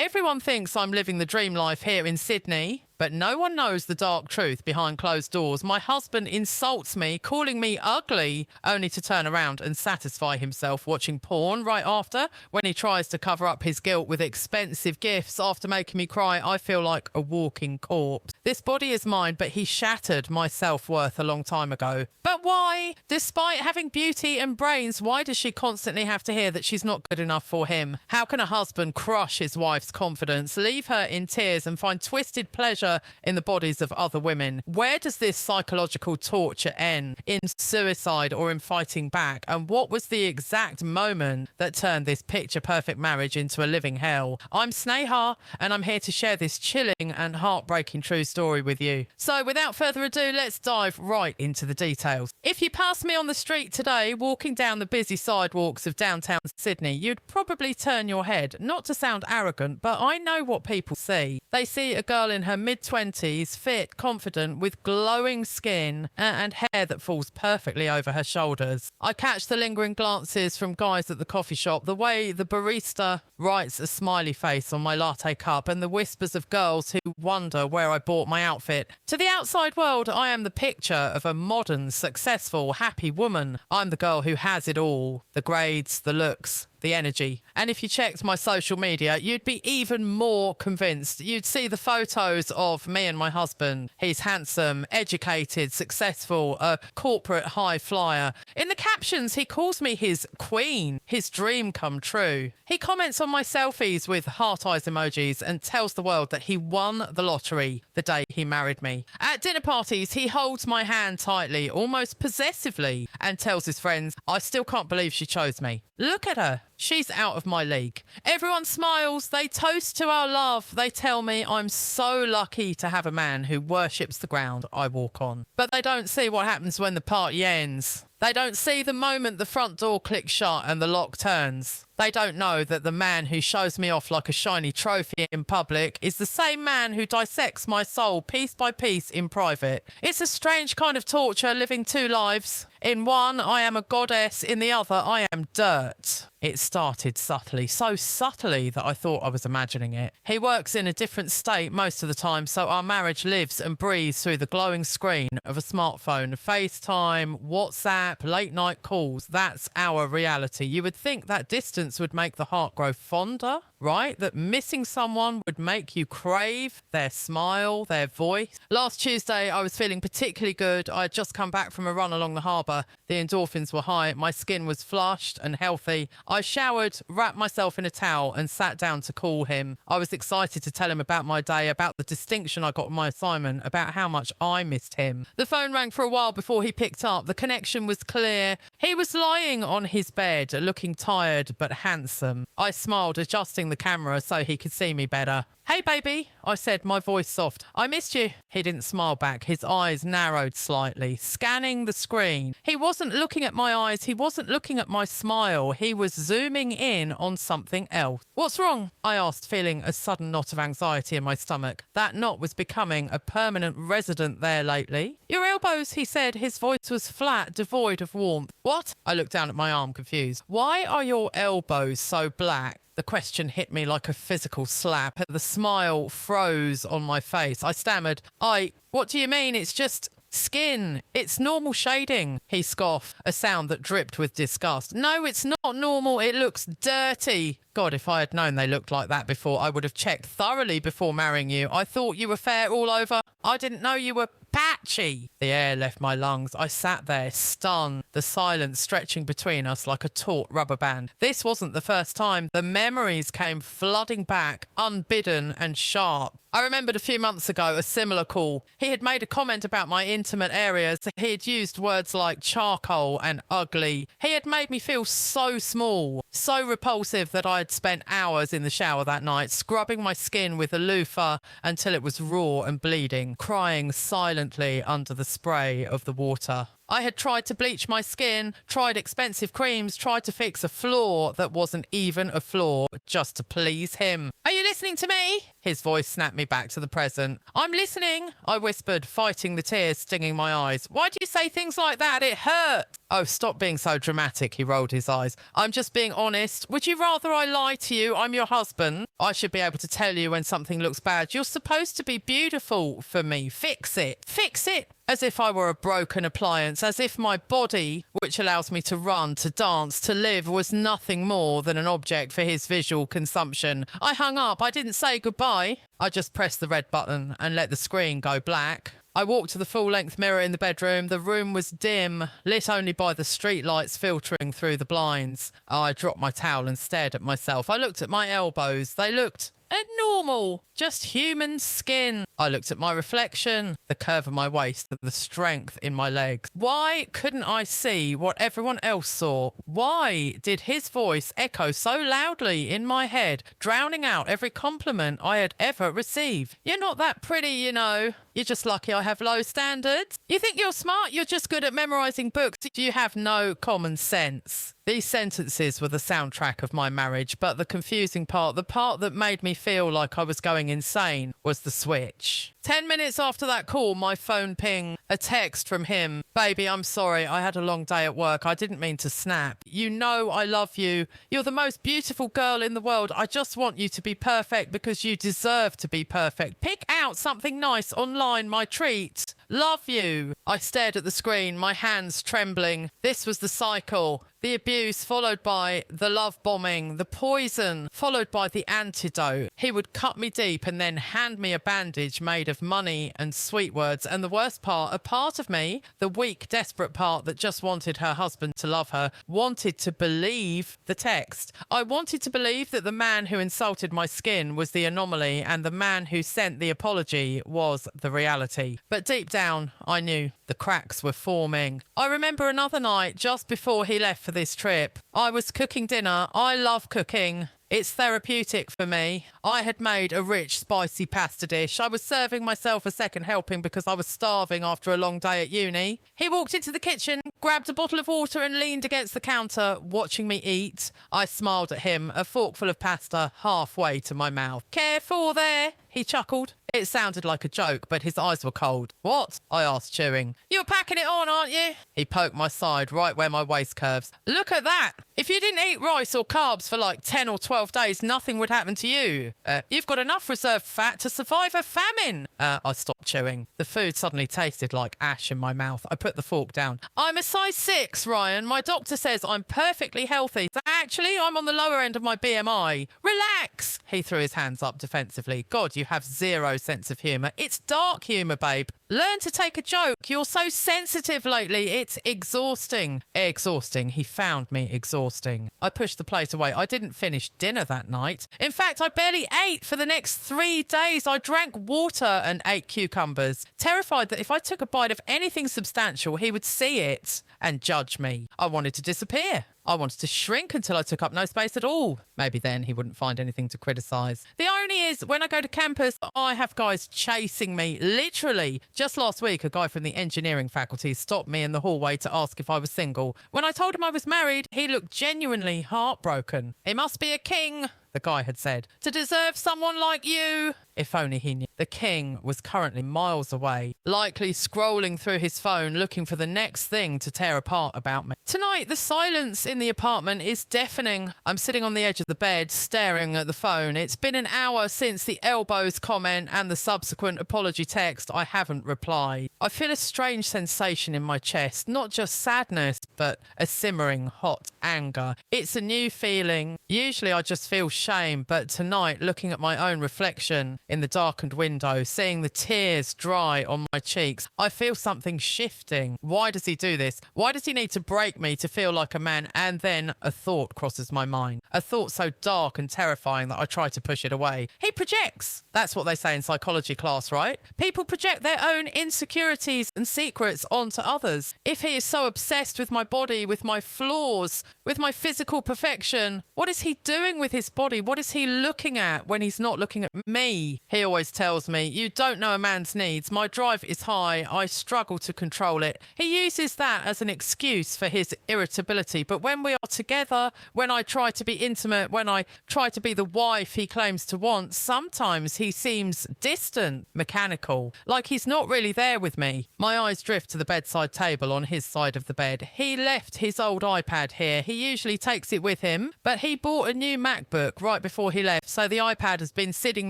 Everyone thinks I'm living the dream life here in Sydney, but no one knows the dark truth behind closed doors. My husband insults me, calling me ugly, only to turn around and satisfy himself watching porn right after. When he tries to cover up his guilt with expensive gifts after making me cry, I feel like a walking corpse. This body is mine, but he shattered my self-worth a long time ago. But why? Despite having beauty and brains, why does she constantly have to hear that she's not good enough for him? How can a husband crush his wife's confidence, leave her in tears and find twisted pleasure in the bodies of other women? Where does this psychological torture end? In suicide or in fighting back? And what was the exact moment that turned this picture-perfect marriage into a living hell? I'm Sneha, and I'm here to share this chilling and heartbreaking true story with you. So without further ado, let's dive right into the details. If you passed me on the street today, walking down the busy sidewalks of downtown Sydney, you'd probably turn your head. Not to sound arrogant, but I know what people see. They see a girl in her mid-20s, fit, confident, with glowing skin and hair that falls perfectly over her shoulders. I catch the lingering glances from guys at the coffee shop, the way the barista writes a smiley face on my latte cup, and the whispers of girls who wonder where I bought my outfit. To the outside world, I am the picture of a modern, successful, happy woman. I'm the girl who has it all. The grades, the looks, the energy. And if you checked my social media, you'd be even more convinced. You'd see the photos of me and my husband. He's handsome, educated, successful, a corporate high flyer. In the captions, he calls me his queen, his dream come true. He comments on my selfies with heart eyes emojis and tells the world that he won the lottery the day he married me. At dinner parties, he holds my hand tightly, almost possessively, and tells his friends, I still can't believe she chose me. Look at her. She's out of my league. Everyone smiles. They toast to our love. They tell me I'm so lucky to have a man who worships the ground I walk on. But they don't see what happens when the party ends. They don't see the moment the front door clicks shut and the lock turns. They don't know that the man who shows me off like a shiny trophy in public is the same man who dissects my soul piece by piece in private. It's a strange kind of torture living two lives. In one, I am a goddess. In the other, I am dirt. It started subtly, so subtly that I thought I was imagining it. He works in a different state most of the time, so our marriage lives and breathes through the glowing screen of a smartphone. FaceTime, WhatsApp, late night calls. That's our reality. You would think that distance would make the heart grow fonder, right? That missing someone would make you crave their smile, their voice. Last Tuesday, I was feeling particularly good. I had just come back from a run along the harbour. The endorphins were high. My skin was flushed and healthy. I showered, wrapped myself in a towel and sat down to call him. I was excited to tell him about my day, about the distinction I got on my assignment, about how much I missed him. The phone rang for a while before he picked up. The connection was clear. He was lying on his bed, looking tired but handsome. I smiled, adjusting the camera so he could see me better. Hey baby, I said, my voice soft. I missed you. He didn't smile back. His eyes narrowed slightly, scanning the screen. He wasn't looking at my eyes. He wasn't looking at my smile. He was zooming in on something else. What's wrong? I asked, feeling a sudden knot of anxiety in my stomach. That knot was becoming a permanent resident there lately. Your elbows, he said. His voice was flat, devoid of warmth. What? I looked down at my arm, confused. Why are your elbows so black? The question hit me like a physical slap. The smile froze on my face. I stammered, what do you mean? It's just skin. It's normal shading. He scoffed, a sound that dripped with disgust. No, it's not normal. It looks dirty. God, if I had known they looked like that before, I would have checked thoroughly before marrying you. I thought you were fair all over. I didn't know you were patchy. The air left my lungs. I sat there, stunned, the silence stretching between us like a taut rubber band. This wasn't the first time. The memories came flooding back, unbidden and sharp. I remembered a few months ago a similar call. He had made a comment about my intimate areas. He had used words like charcoal and ugly. He had made me feel so small, so repulsive that I had spent hours in the shower that night, scrubbing my skin with a loofah until it was raw and bleeding, crying silently under the spray of the water. I had tried to bleach my skin, tried expensive creams, tried to fix a flaw that wasn't even a flaw just to please him. Are you listening to me? His voice snapped me back to the present. I'm listening, I whispered, fighting the tears stinging my eyes. Why do you say things like that? It hurts. Oh, stop being so dramatic, he rolled his eyes. I'm just being honest. Would you rather I lie to you? I'm your husband. I should be able to tell you when something looks bad. You're supposed to be beautiful for me. Fix it. Fix it. As if I were a broken appliance, as if my body, which allows me to run, to dance, to live, was nothing more than an object for his visual consumption. I hung up. I didn't say goodbye. I just pressed the red button and let the screen go black. I walked to the full-length mirror in the bedroom. The room was dim, lit only by the street lights filtering through the blinds. I dropped my towel and stared at myself. I looked at my elbows. They looked normal, just human skin. I looked at my reflection, the curve of my waist, the strength in my legs. Why couldn't I see what everyone else saw? Why did his voice echo so loudly in my head, drowning out every compliment I had ever received? You're not that pretty, you know. You're just lucky I have low standards. You think you're smart? You're just good at memorizing books. You have no common sense. These sentences were the soundtrack of my marriage, but the confusing part, the part that made me feel like I was going insane, was the switch. 10 minutes after that call, my phone pinged. A text from him. Baby, I'm sorry. I had a long day at work. I didn't mean to snap. You know I love you. You're the most beautiful girl in the world. I just want you to be perfect because you deserve to be perfect. Pick out something nice online, my treat. Love you. I stared at the screen, my hands trembling. This was the cycle. The abuse followed by the love bombing, the poison followed by the antidote. He would cut me deep and then hand me a bandage made of money and sweet words. And the worst part, a part of me, the weak, desperate part that just wanted her husband to love her, wanted to believe the text. I wanted to believe that the man who insulted my skin was the anomaly and the man who sent the apology was the reality. But deep down, I knew the cracks were forming. I remember another night just before he left for this trip. I was cooking dinner. I love cooking. It's therapeutic for me. I had made a rich, spicy pasta dish. I was serving myself a second helping because I was starving after a long day at uni. He walked into the kitchen, grabbed a bottle of water and leaned against the counter, watching me eat. I smiled at him, a forkful of pasta halfway to my mouth. Careful there, he chuckled. It sounded like a joke, but his eyes were cold. What? I asked, chewing. You're packing it on, aren't you? He poked my side, right where my waist curves. Look at that. If you didn't eat rice or carbs for like 10 or 12 days, nothing would happen to you. You've got enough reserved fat to survive a famine. I stopped chewing. The food suddenly tasted like ash in my mouth. I put the fork down. I'm a size 6, Ryan. My doctor says I'm perfectly healthy. Actually, I'm on the lower end of my BMI. Relax. He threw his hands up defensively. God, you have zero sense of humour. It's dark humour, babe. Learn to take a joke. You're so sensitive lately. It's exhausting. Exhausting. He found me exhausting. I pushed the plate away. I didn't finish dinner that night. In fact, I barely ate for the next 3 days. I drank water and ate cucumbers, terrified that if I took a bite of anything substantial, he would see it and judge me. I wanted to disappear. I wanted to shrink until I took up no space at all. Maybe then he wouldn't find anything to criticise. The irony is, when I go to campus, I have guys chasing me, literally. Just last week, a guy from the engineering faculty stopped me in the hallway to ask if I was single. When I told him I was married, he looked genuinely heartbroken. He must be a king, the guy had said, to deserve someone like you. If only he knew. The king was currently miles away, likely scrolling through his phone looking for the next thing to tear apart about me. Tonight, the silence in the apartment is deafening. I'm sitting on the edge of the bed, staring at the phone. It's been an hour since the elbows comment and the subsequent apology text. I haven't replied. I feel a strange sensation in my chest, not just sadness, but a simmering hot anger. It's a new feeling. Usually I just feel shame, but tonight, looking at my own reflection in the darkened window, seeing the tears dry on my cheeks, I feel something shifting. Why does he do this? Why does he need to break me to feel like a man? And then a thought crosses my mind. A thought so dark and terrifying that I try to push it away. He projects. That's what they say in psychology class, right? People project their own insecurities and secrets onto others. If he is so obsessed with my body, with my flaws, with my physical perfection, what is he doing with his body body. What is he looking at when he's not looking at me? He always tells me, you don't know a man's needs. My drive is high. I struggle to control it. He uses that as an excuse for his irritability. But when we are together, when I try to be intimate, when I try to be the wife he claims to want, sometimes he seems distant, mechanical, like he's not really there with me. My eyes drift to the bedside table on his side of the bed. He left his old iPad here. He usually takes it with him, but he bought a new MacBook right before he left, so the iPad has been sitting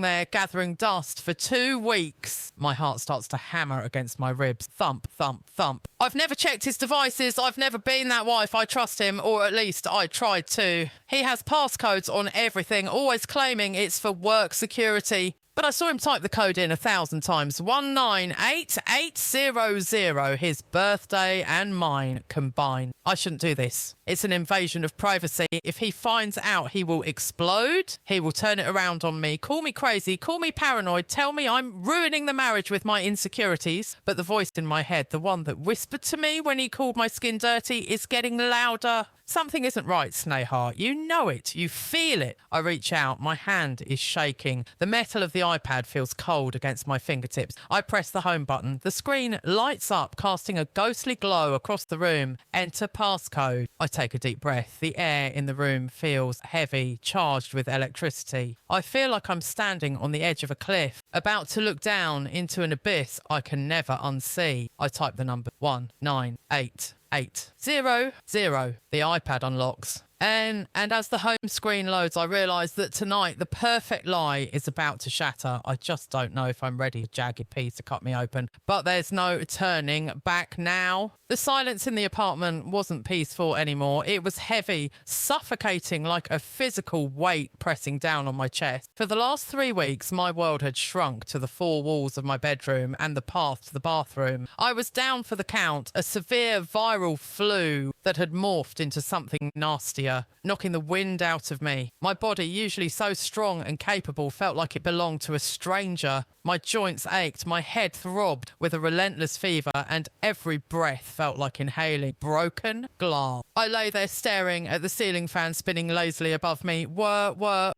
there gathering dust for 2 weeks. My heart starts to hammer against my ribs. Thump, thump, thump. I've never checked his devices. I've never been that wife. I trust him, or at least I tried to. He has passcodes on everything, always claiming it's for work security. But I saw him type the code in 1,000 times. 198800, his birthday and mine combined. I shouldn't do this. It's an invasion of privacy. If he finds out, he will explode. He will turn it around on me, call me crazy, call me paranoid, tell me I'm ruining the marriage with my insecurities. But the voice in my head, the one that whispered to me when he called my skin dirty, is getting louder. Something isn't right, Sneha. You know it. You feel it. I reach out. My hand is shaking. The metal of the iPad feels cold against my fingertips. I press the home button. The screen lights up, casting a ghostly glow across the room. Enter passcode. I take a deep breath. The air in the room feels heavy, charged with electricity. I feel like I'm standing on the edge of a cliff, about to look down into an abyss I can never unsee. I type the number 198800. The iPad unlocks. And as the home screen loads, I realise that tonight the perfect lie is about to shatter. I just don't know if I'm ready for a jagged piece to cut me open. But there's no turning back now. The silence in the apartment wasn't peaceful anymore. It was heavy, suffocating, like a physical weight pressing down on my chest. For the last 3 weeks, my world had shrunk to the 4 walls of my bedroom and the path to the bathroom. I was down for the count, a severe viral flu that had morphed into something nastier, knocking the wind out of me. My body, usually so strong and capable, felt like it belonged to a stranger. My joints ached, my head throbbed with a relentless fever, and every breath felt like inhaling broken glass. I lay there staring at the ceiling fan spinning lazily above me. Whir.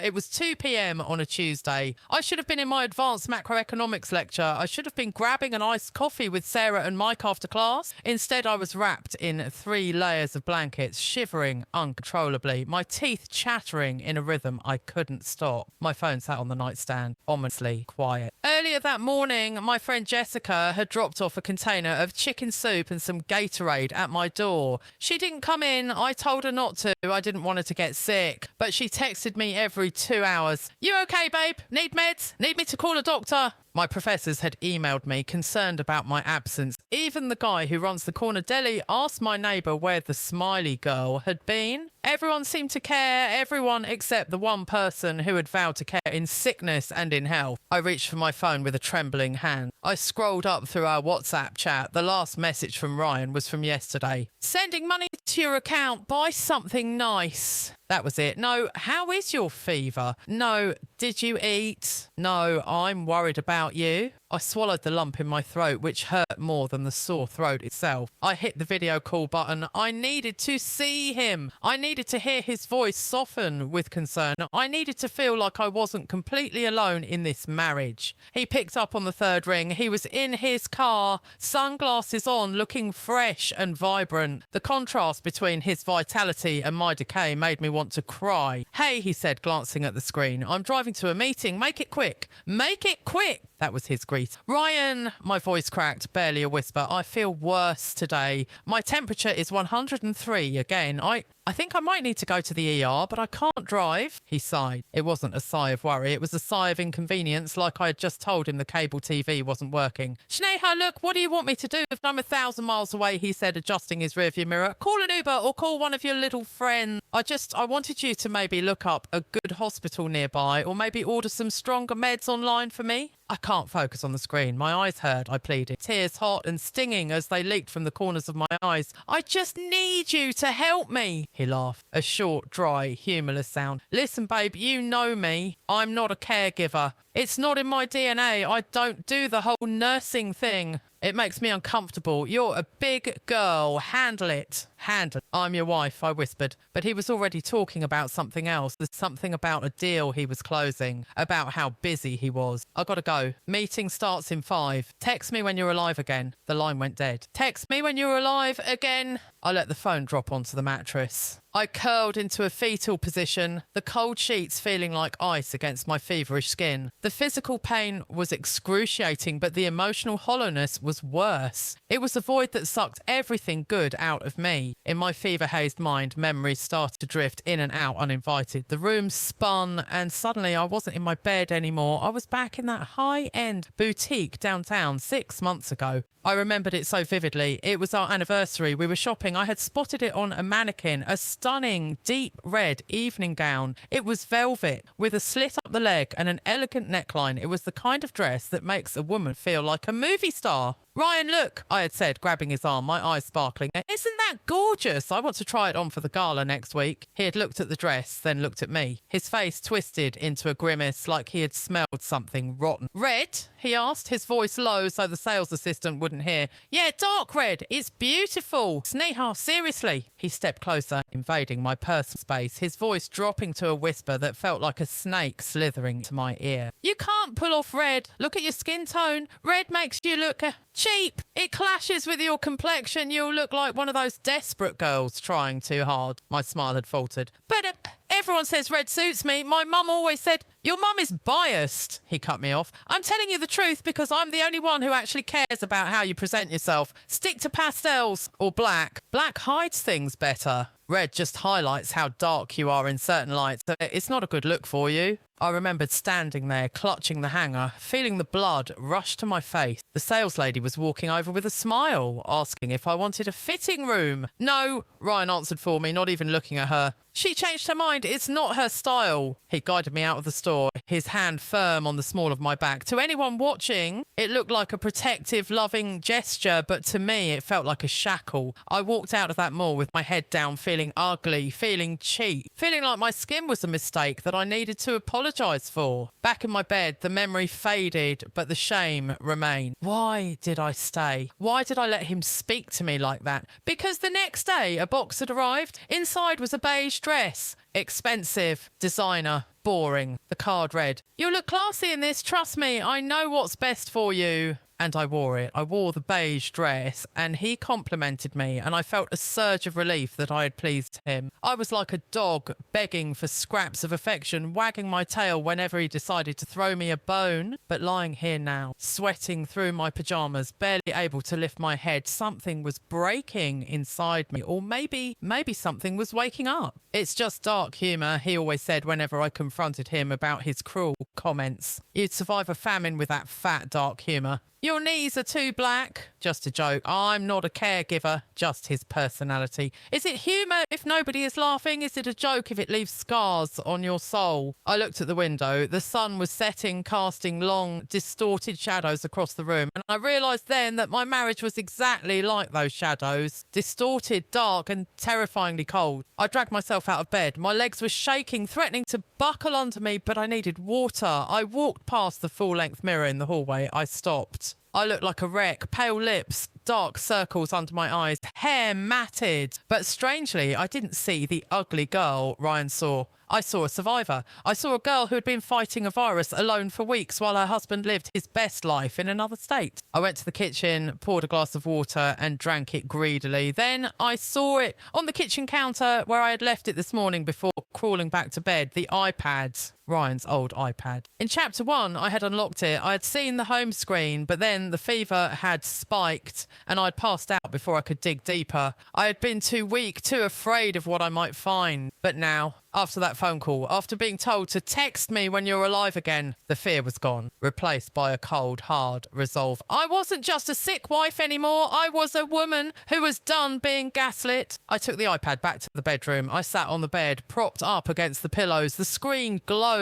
It was 2 p.m. on a Tuesday. I should have been in my advanced macroeconomics lecture. I should have been grabbing an iced coffee with Sarah and Mike after class. Instead, I was wrapped in 3 layers of blankets, shivering uncontrollably, my teeth chattering in a rhythm I couldn't stop. My phone sat on the nightstand, ominously quiet. Earlier that morning, my friend Jessica had dropped off a container of chicken soup and some Gatorade at my door. She didn't come in. I told her not to. I didn't want her to get sick. But she texted me every 2 hours. You okay, babe? Need meds? Need me to call a doctor? My professors had emailed me, concerned about my absence. Even the guy who runs the corner deli asked my neighbour where the smiley girl had been. Everyone seemed to care, everyone except the one person who had vowed to care in sickness and in health. I reached for my phone with a trembling hand. I scrolled up through our WhatsApp chat. The last message from Ryan was from yesterday. Sending money to your account, buy something nice. That was it. No, how is your fever? No, did you eat? No, I'm worried about you. I swallowed the lump in my throat, which hurt more than the sore throat itself. I hit the video call button. I needed to see him. I needed to hear his voice soften with concern. I needed to feel like I wasn't completely alone in this marriage. He picked up on the 3rd ring. He was in his car, sunglasses on, looking fresh and vibrant. The contrast between his vitality and my decay made me want to cry. Hey, he said, glancing at the screen. I'm driving to a meeting. Make it quick. Make it quick. That was his greeting. Ryan, my voice cracked, barely a whisper. I feel worse today. My temperature is 103 again. I think I might need to go to the ER, but I can't drive. He sighed. It wasn't a sigh of worry. It was a sigh of inconvenience, like I had just told him the cable TV wasn't working. Sneha, look, what do you want me to do if I'm 1,000 miles away, he said, adjusting his rearview mirror. Call an Uber or call one of your little friends. I wanted you to maybe look up a good hospital nearby or maybe order some stronger meds online for me. I can't focus on the screen. My eyes hurt, I pleaded, tears hot and stinging as they leaked from the corners of my eyes. I just need you to help me. He laughed, a short, dry, humourless sound. Listen, babe, you know me. I'm not a caregiver. It's not in my DNA. I don't do the whole nursing thing. It makes me uncomfortable. You're a big girl. Handle it. Handle it. I'm your wife, I whispered. But he was already talking about something else. There's something about a deal he was closing, about how busy he was. I gotta go. Meeting starts in 5. Text me when you're alive again. The line went dead. Text me when you're alive again. I let the phone drop onto the mattress. I curled into a fetal position, the cold sheets feeling like ice against my feverish skin. The physical pain was excruciating, but the emotional hollowness was worse. It was a void that sucked everything good out of me. In my fever-hazed mind, memories started to drift in and out uninvited. The room spun, and suddenly I wasn't in my bed anymore. I was back in that high-end boutique downtown 6 months ago. I remembered it so vividly. It was our anniversary. We were shopping. I had spotted it on a mannequin, a stunning deep red evening gown. It was velvet with a slit up the leg and an elegant neckline. It was the kind of dress that makes a woman feel like a movie star. Ryan, look, I had said, grabbing his arm, my eyes sparkling. Isn't that gorgeous? I want to try it on for the gala next week. He had looked at the dress, then looked at me. His face twisted into a grimace like he had smelled something rotten. Red? He asked, his voice low so the sales assistant wouldn't hear. Yeah, dark red. It's beautiful. Sneha, seriously. He stepped closer, invading my personal space, his voice dropping to a whisper that felt like a snake slithering to my ear. You can't pull off red. Look at your skin tone. Red makes you look cheap. It clashes with your complexion. You'll look like one of those desperate girls trying too hard. My smile had faltered. But everyone says red suits me. My mum always said, your mum is biased. He cut me off. I'm telling you the truth because I'm the only one who actually cares about how you present yourself. Stick to pastels or black. Black hides things better. Red just highlights how dark you are in certain lights. It's not a good look for you. I remembered standing there, clutching the hanger, feeling the blood rush to my face. The sales lady was walking over with a smile, asking if I wanted a fitting room. No, Ryan answered for me, not even looking at her. She changed her mind. It's not her style. He guided me out of the store, his hand firm on the small of my back. To anyone watching, it looked like a protective, loving gesture, but to me, it felt like a shackle. I walked out of that mall with my head down, feeling ugly, feeling cheap, feeling like my skin was a mistake that I needed to apologise for. Back in my bed, the memory faded, but the shame remained. Why did I stay? Why did I let him speak to me like that? Because the next day, a box had arrived. Inside was a beige dress. Expensive, designer, boring. The card read, "You'll look classy in this, trust me, I know what's best for you." And I wore it. I wore the beige dress and he complimented me and I felt a surge of relief that I had pleased him. I was like a dog begging for scraps of affection, wagging my tail whenever he decided to throw me a bone. But lying here now, sweating through my pyjamas, barely able to lift my head, something was breaking inside me, or maybe something was waking up. It's just dark humour, he always said whenever I confronted him about his cruel comments. You'd survive a famine with that fat dark humour. Your knees are too black. Just a joke. I'm not a caregiver. Just his personality. Is it humour if nobody is laughing? Is it a joke if it leaves scars on your soul? I looked at the window. The sun was setting, casting long, distorted shadows across the room. And I realised then that my marriage was exactly like those shadows. Distorted, dark and terrifyingly cold. I dragged myself out of bed. My legs were shaking, threatening to buckle under me, but I needed water. I walked past the full-length mirror in the hallway. I stopped. I looked like a wreck, pale lips, dark circles under my eyes, hair matted. But strangely, I didn't see the ugly girl Ryan saw. I saw a survivor. I saw a girl who had been fighting a virus alone for weeks while her husband lived his best life in another state. I went to the kitchen, poured a glass of water and drank it greedily. Then I saw it on the kitchen counter where I had left it this morning before crawling back to bed, the iPad. Ryan's old iPad. In chapter 1, I had unlocked it. I had seen the home screen, but then the fever had spiked and I'd passed out before I could dig deeper. I had been too weak, too afraid of what I might find. But now, after that phone call, after being told to text me when you're alive again, the fear was gone, replaced by a cold, hard resolve. I wasn't just a sick wife anymore. I was a woman who was done being gaslit. I took the iPad back to the bedroom. I sat on the bed, propped up against the pillows. The screen glowed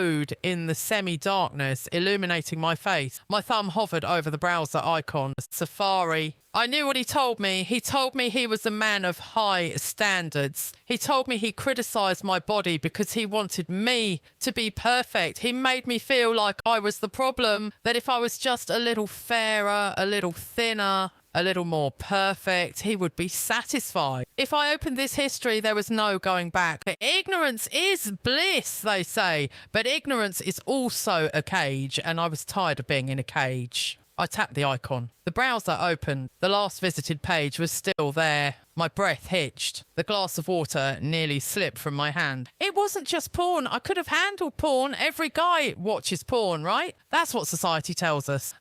in the semi-darkness, illuminating my face. My thumb hovered over the browser icon. Safari, I knew what he told me. He told me he was a man of high standards. He told me he criticised my body because he wanted me to be perfect. He made me feel like I was the problem, that if I was just a little fairer, a little thinner, a little more perfect, he would be satisfied. If I opened this history, there was no going back. Ignorance is bliss, they say, but ignorance is also a cage, and I was tired of being in a cage. I tapped the icon. The browser opened. The last visited page was still there. My breath hitched. The glass of water nearly slipped from my hand. It wasn't just porn. I could have handled porn. Every guy watches porn, right? That's what society tells us.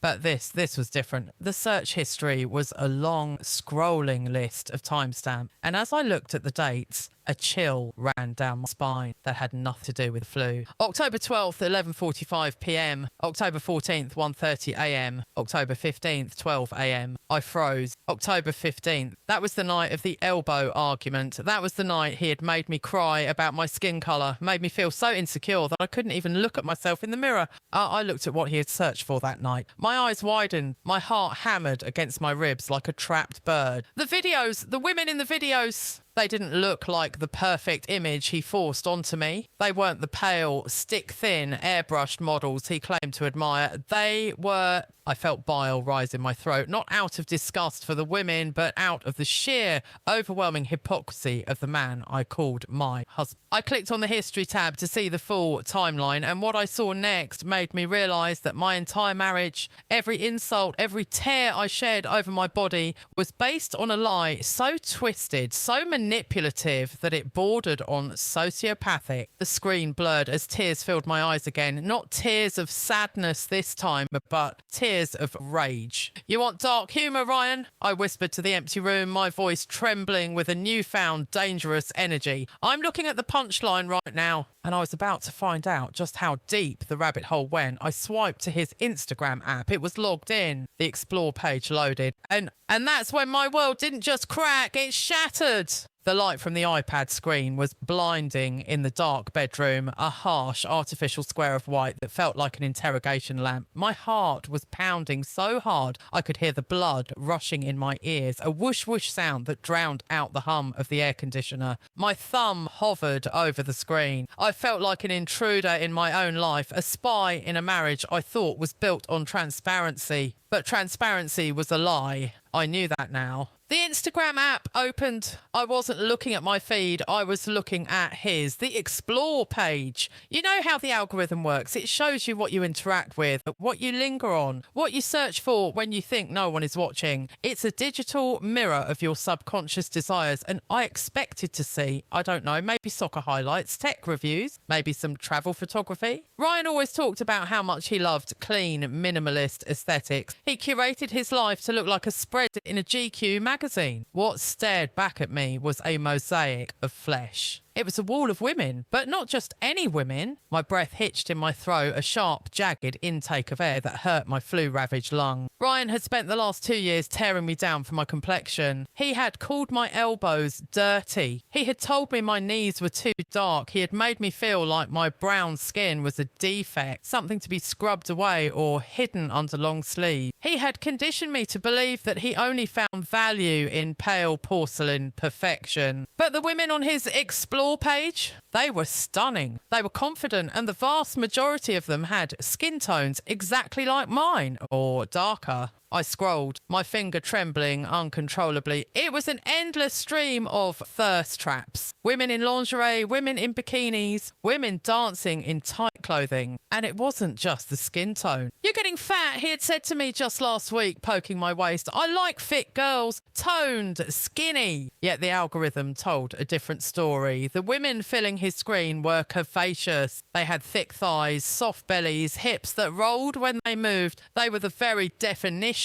But this was different. The search history was a long, scrolling list of timestamps. And as I looked at the dates, a chill ran down my spine that had nothing to do with the flu. October 12th, 11:45 p.m. October 14th, 1:30 a.m. October 15th, 12 a.m. I froze. October 15th. That was the night of the elbow argument. That was the night he had made me cry about my skin colour, made me feel so insecure that I couldn't even look at myself in the mirror. I looked at what he had searched for that night. My eyes widened. My heart hammered against my ribs like a trapped bird. The videos, the women in the videos, they didn't look like the perfect image he forced onto me. They weren't the pale, stick-thin, airbrushed models he claimed to admire. They were... I felt bile rise in my throat, not out of disgust for the women, but out of the sheer, overwhelming hypocrisy of the man I called my husband. I clicked on the history tab to see the full timeline, and what I saw next made me realise that my entire marriage, every insult, every tear I shed over my body was based on a lie so twisted, so manipulative that it bordered on sociopathic. The screen blurred as tears filled my eyes again, not tears of sadness this time, but tears of rage. You want dark humour, Ryan? I whispered to the empty room, my voice trembling with a newfound dangerous energy. I'm looking at the punchline right now, and I was about to find out just how deep the rabbit hole went. I swiped to his Instagram app. It was logged in. The explore page loaded. And that's when my world didn't just crack, it shattered. The light from the iPad screen was blinding in the dark bedroom, a harsh artificial square of white that felt like an interrogation lamp. My heart was pounding so hard I could hear the blood rushing in my ears, a whoosh-whoosh sound that drowned out the hum of the air conditioner. My thumb hovered over the screen. I felt like an intruder in my own life, a spy in a marriage I thought was built on transparency. But transparency was a lie. I knew that now. The Instagram app opened. I wasn't looking at my feed. I was looking at his. The explore page. You know how the algorithm works. It shows you what you interact with, what you linger on, what you search for when you think no one is watching. It's a digital mirror of your subconscious desires. And I expected to see, I don't know, maybe soccer highlights, tech reviews, maybe some travel photography. Ryan always talked about how much he loved clean, minimalist aesthetics. He curated his life to look like a spread in a GQ magazine. What stared back at me was a mosaic of flesh. It was a wall of women, but not just any women. My breath hitched in my throat, a sharp, jagged intake of air that hurt my flu-ravaged lung. Ryan had spent the last 2 years tearing me down for my complexion. He had called my elbows dirty. He had told me my knees were too dark. He had made me feel like my brown skin was a defect, something to be scrubbed away or hidden under long sleeves. He had conditioned me to believe that he only found value in pale porcelain perfection. But the women on his explore page, they were stunning. They were confident, and the vast majority of them had skin tones exactly like mine, or darker. I scrolled, my finger trembling uncontrollably. It was an endless stream of thirst traps. Women in lingerie, women in bikinis, women dancing in tight clothing. And it wasn't just the skin tone. You're getting fat, he had said to me just last week, poking my waist. I like fit girls, toned, skinny. Yet the algorithm told a different story. The women filling his screen were curvaceous. They had thick thighs, soft bellies, hips that rolled when they moved. They were the very definition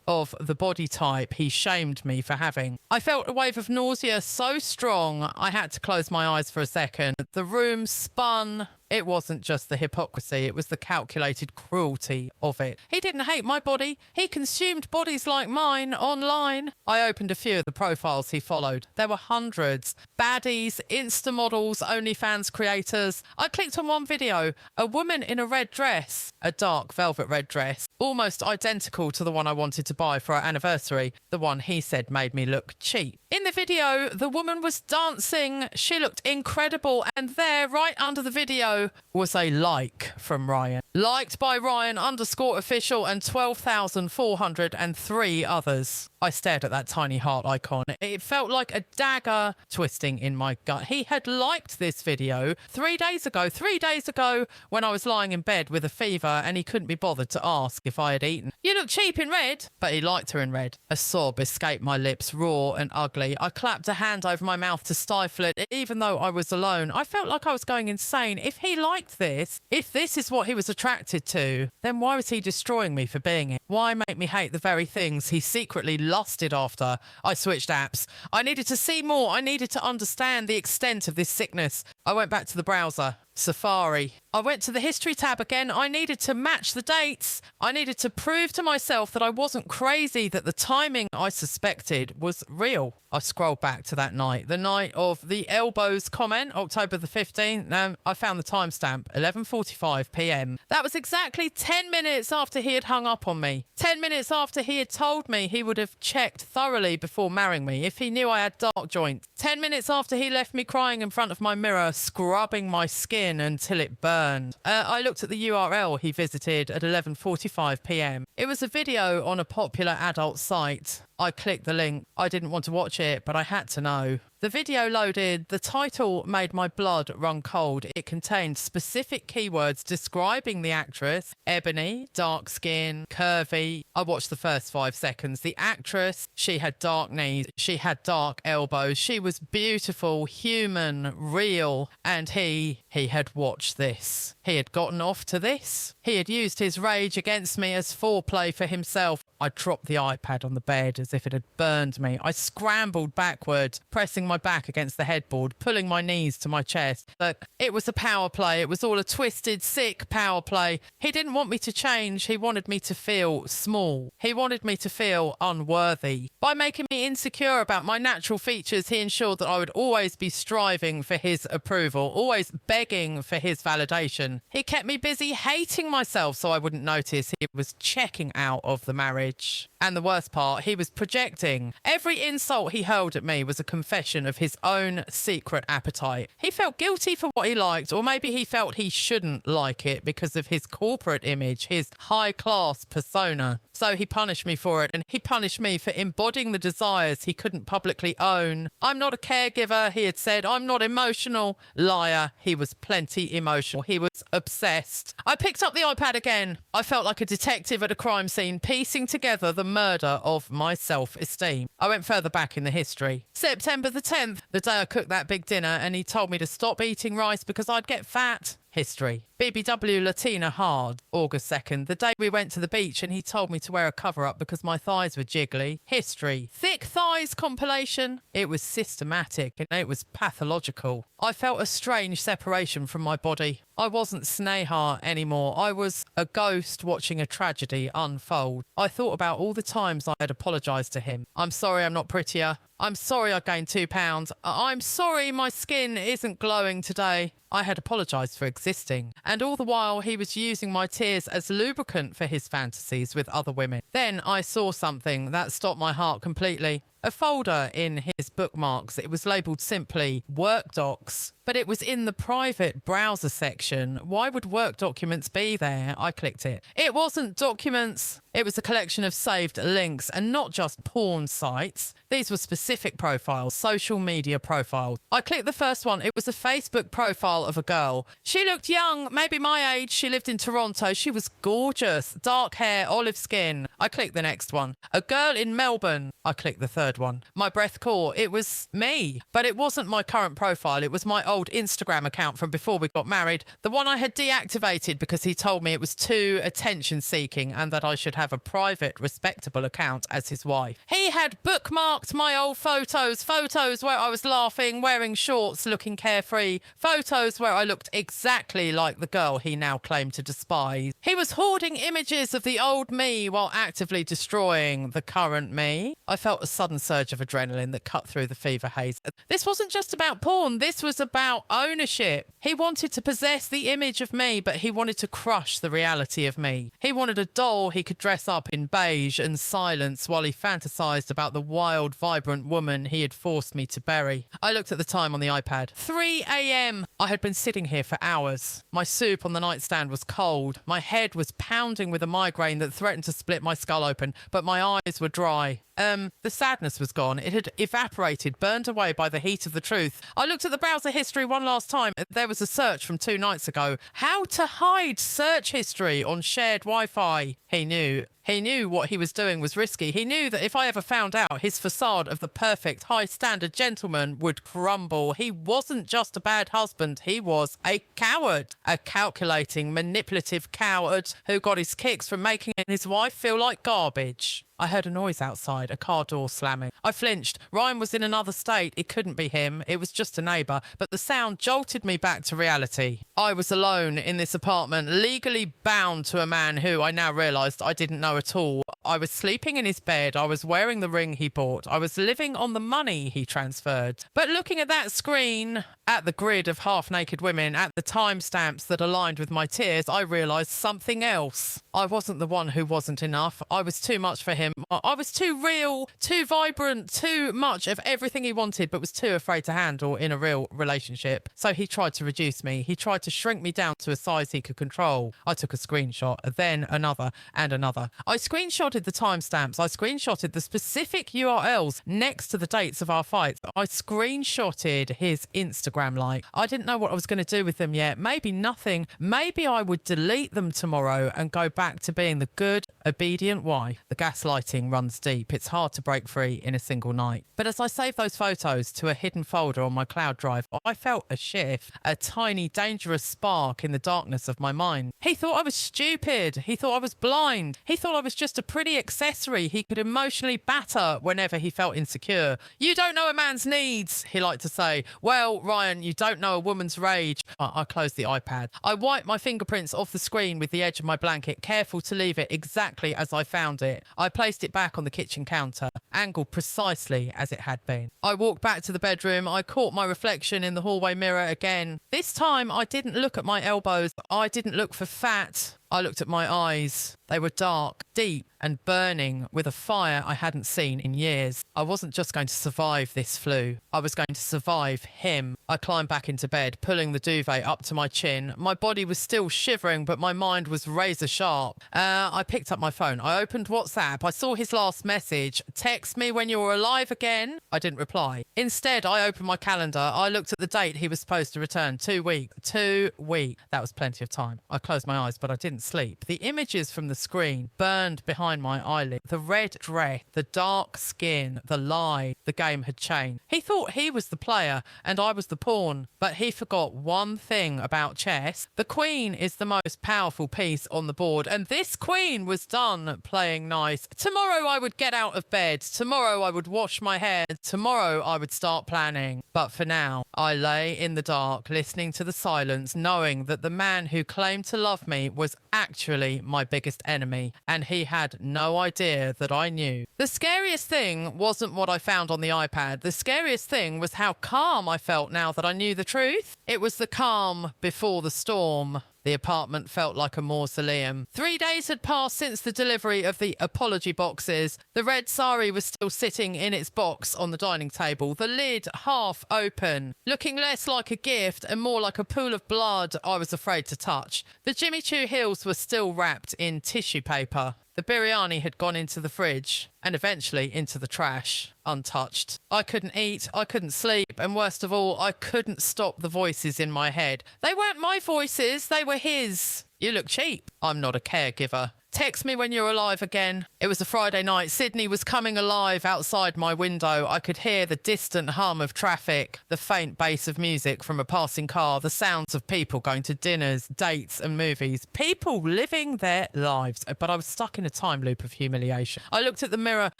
of the body type he shamed me for having. I felt a wave of nausea so strong I had to close my eyes for a second. The room spun. It wasn't just the hypocrisy, it was the calculated cruelty of it. He didn't hate my body. He consumed bodies like mine online. I opened a few of the profiles he followed. There were hundreds. Baddies, Insta models, OnlyFans creators. I clicked on one video. A woman in a red dress, a dark velvet red dress, almost identical to the one I wanted to buy for our anniversary, the one he said made me look cheap. In the video, the woman was dancing. She looked incredible. And there, right under the video, was a like from Ryan. Liked by Ryan_official and 12,403 others. I stared at that tiny heart icon. It felt like a dagger twisting in my gut. He had liked this video 3 days ago. 3 days ago when I was lying in bed with a fever and he couldn't be bothered to ask if I had eaten. You look cheap in red. But he liked her in red. A sob escaped my lips, raw and ugly. I clapped a hand over my mouth to stifle it. Even though I was alone, I felt like I was going insane. If he liked this, if this is what he was attracted to, then why was he destroying me for being it? Why make me hate the very things he secretly lusted after? I switched apps. I needed to see more. I needed to understand the extent of this sickness. I went back to the browser. Safari. I went to the history tab again. I needed to match the dates. I needed to prove to myself that I wasn't crazy, that the timing I suspected was real. I scrolled back to that night, the night of the elbows comment, October the 15th. I found the timestamp, 11:45 p.m. That was exactly 10 minutes after he had hung up on me. 10 minutes after he had told me he would have checked thoroughly before marrying me if he knew I had dark joints. 10 minutes after he left me crying in front of my mirror, scrubbing my skin until it burned. I looked at the URL he visited at 11:45 p.m. It was a video on a popular adult site. I clicked the link. I didn't want to watch it, but I had to know. The video loaded. The title made my blood run cold. It contained specific keywords describing the actress: ebony, dark skin, curvy. I watched the first 5 seconds. The actress, she had dark knees, she had dark elbows, she was beautiful, human, real, and he had watched this. He had gotten off to this. He had used his rage against me as foreplay for himself. I dropped the iPad on the bed as if it had burned me. I scrambled backward, pressing my back against the headboard, pulling my knees to my chest. But it was a power play. It was all a twisted, sick power play. He didn't want me to change. He wanted me to feel small. He wanted me to feel unworthy. By making me insecure about my natural features, he ensured that I would always be striving for his approval, always begging for his validation. He kept me busy hating myself so I wouldn't notice he was checking out of the marriage. And the worst part, he was projecting. Every insult he hurled at me was a confession of his own secret appetite. He felt guilty for what he liked, or maybe he felt he shouldn't like it because of his corporate image, his high-class persona. So he punished me for it, and he punished me for embodying the desires he couldn't publicly own. I'm not a caregiver, he had said. I'm not emotional. Liar. He was plenty emotional. He was obsessed. I picked up the iPad again. I felt like a detective at a crime scene, piecing together the murder of my self-esteem. I went further back in the history. September the 10th, the day I cooked that big dinner, and he told me to stop eating rice because I'd get fat. History. BBW Latina hard. August 2nd, the day we went to the beach and he told me to wear a cover-up because my thighs were jiggly. History. Thick thighs compilation. It was systematic and it was pathological. I felt a strange separation from my body. I wasn't Sneha anymore. I was a ghost watching a tragedy unfold. I thought about all the times I had apologised to him. I'm sorry I'm not prettier. I'm sorry I gained 2 pounds. I'm sorry my skin isn't glowing today. I had apologised for existing. And all the while he was using my tears as lubricant for his fantasies with other women. Then I saw something that stopped my heart completely. A folder in his bookmarks. It was labelled simply Work Docs, but it was in the private browser section. Why would work documents be there? I clicked it. It wasn't documents. It was a collection of saved links, and not just porn sites. These were specific profiles, social media profiles. I clicked the first one. It was a Facebook profile of a girl. She looked young, maybe my age. She lived in Toronto. She was gorgeous. Dark hair, olive skin. I clicked the next one. A girl in Melbourne. I clicked the third one. My breath caught. It was me. But it wasn't my current profile. It was my old Instagram account from before we got married. The one I had deactivated because he told me it was too attention-seeking and that I should have a private, respectable account as his wife. He had bookmarked my old photos where I was laughing, wearing shorts, looking carefree, photos where I looked exactly like the girl he now claimed to despise. He was hoarding images of the old me while actively destroying the current me. I felt a sudden surge of adrenaline that cut through the fever haze. This wasn't just about porn. This was about ownership. He wanted to possess the image of me, but he wanted to crush the reality of me. He wanted a doll he could dress up in beige and silence while he fantasized about the wild, vibrant woman he had forced me to bury. I looked at the time on the iPad. 3 a.m. I had been sitting here for hours. My soup on the nightstand was cold. My head was pounding with a migraine that threatened to split my skull open, but my eyes were dry. The sadness was gone. It had evaporated, burned away by the heat of the truth. I looked at the browser history one last time. There was a search from 2 nights ago. How to hide search history on shared Wi-Fi. He knew. He knew what he was doing was risky. He knew that if I ever found out, his facade of the perfect, high-standard gentleman would crumble. He wasn't just a bad husband. He was a coward. A calculating, manipulative coward who got his kicks from making his wife feel like garbage. I heard a noise outside, a car door slamming. I flinched. Ryan was in another state. It couldn't be him. It was just a neighbour. But the sound jolted me back to reality. I was alone in this apartment, legally bound to a man who I now realised I didn't know at all. I was sleeping in his bed. I was wearing the ring he bought. I was living on the money he transferred. But looking at that screen, at the grid of half-naked women, at the timestamps that aligned with my tears, I realised something else. I wasn't the one who wasn't enough. I was too much for him. I was too real, too vibrant, too much of everything he wanted, but was too afraid to handle in a real relationship. So he tried to reduce me. He tried to shrink me down to a size he could control. I took a screenshot, then another and another. I screenshotted the timestamps. I screenshotted the specific URLs next to the dates of our fights. I screenshotted his Instagram like. I didn't know what I was going to do with them yet. Maybe nothing. Maybe I would delete them tomorrow and go back to being the good, obedient wife. The gaslighting runs deep. It's hard to break free in a single night. But as I saved those photos to a hidden folder on my cloud drive, I felt a shift, a tiny, dangerous spark in the darkness of my mind. He thought I was stupid. He thought I was blind. He thought I was just a pretty accessory he could emotionally batter whenever he felt insecure. You don't know a man's needs, he liked to say. Well, Ryan, you don't know a woman's rage. I closed the iPad. I wiped my fingerprints off the screen with the edge of my blanket, careful to leave it exactly as I found it. I placed it back on the kitchen counter, angled precisely as it had been. I walked back to the bedroom. I caught my reflection in the hallway mirror again. This time I didn't look at my elbows. I didn't look for fat. I looked at my eyes. They were dark, deep, and burning with a fire I hadn't seen in years. I wasn't just going to survive this flu. I was going to survive him. I climbed back into bed, pulling the duvet up to my chin. My body was still shivering, but my mind was razor sharp. I picked up my phone. I opened WhatsApp. I saw his last message. Text me when you're alive again. I didn't reply. Instead, I opened my calendar. I looked at the date he was supposed to return. 2 weeks. 2 weeks. That was plenty of time. I closed my eyes, but I didn't sleep. The images from the screen burned behind my eyelid. The red dress, the dark skin, the lie. The game had changed. He thought he was the player and I was the pawn, but he forgot one thing about chess. The queen is the most powerful piece on the board, and this queen was done playing nice. Tomorrow I would get out of bed. Tomorrow I would wash my hair. Tomorrow I would start planning. But for now, I lay in the dark, listening to the silence, knowing that the man who claimed to love me was actually my biggest enemy, and he had no idea that I knew. The scariest thing wasn't what I found on the iPad. The scariest thing was how calm I felt now that I knew the truth. It was the calm before the storm. The apartment felt like a mausoleum. 3 days had passed since the delivery of the apology boxes. The red sari was still sitting in its box on the dining table, the lid half open, looking less like a gift and more like a pool of blood I was afraid to touch. The Jimmy Choo heels were still wrapped in tissue paper. The biryani had gone into the fridge and eventually into the trash, untouched. I couldn't eat, I couldn't sleep, and worst of all, I couldn't stop the voices in my head. They weren't my voices, they were his. You look cheap. I'm not a caregiver. Text me when you're alive again. It was a Friday night. Sydney was coming alive outside my window. I could hear the distant hum of traffic, the faint bass of music from a passing car, the sounds of people going to dinners, dates and movies. People living their lives. But I was stuck in a time loop of humiliation. I looked at the mirror.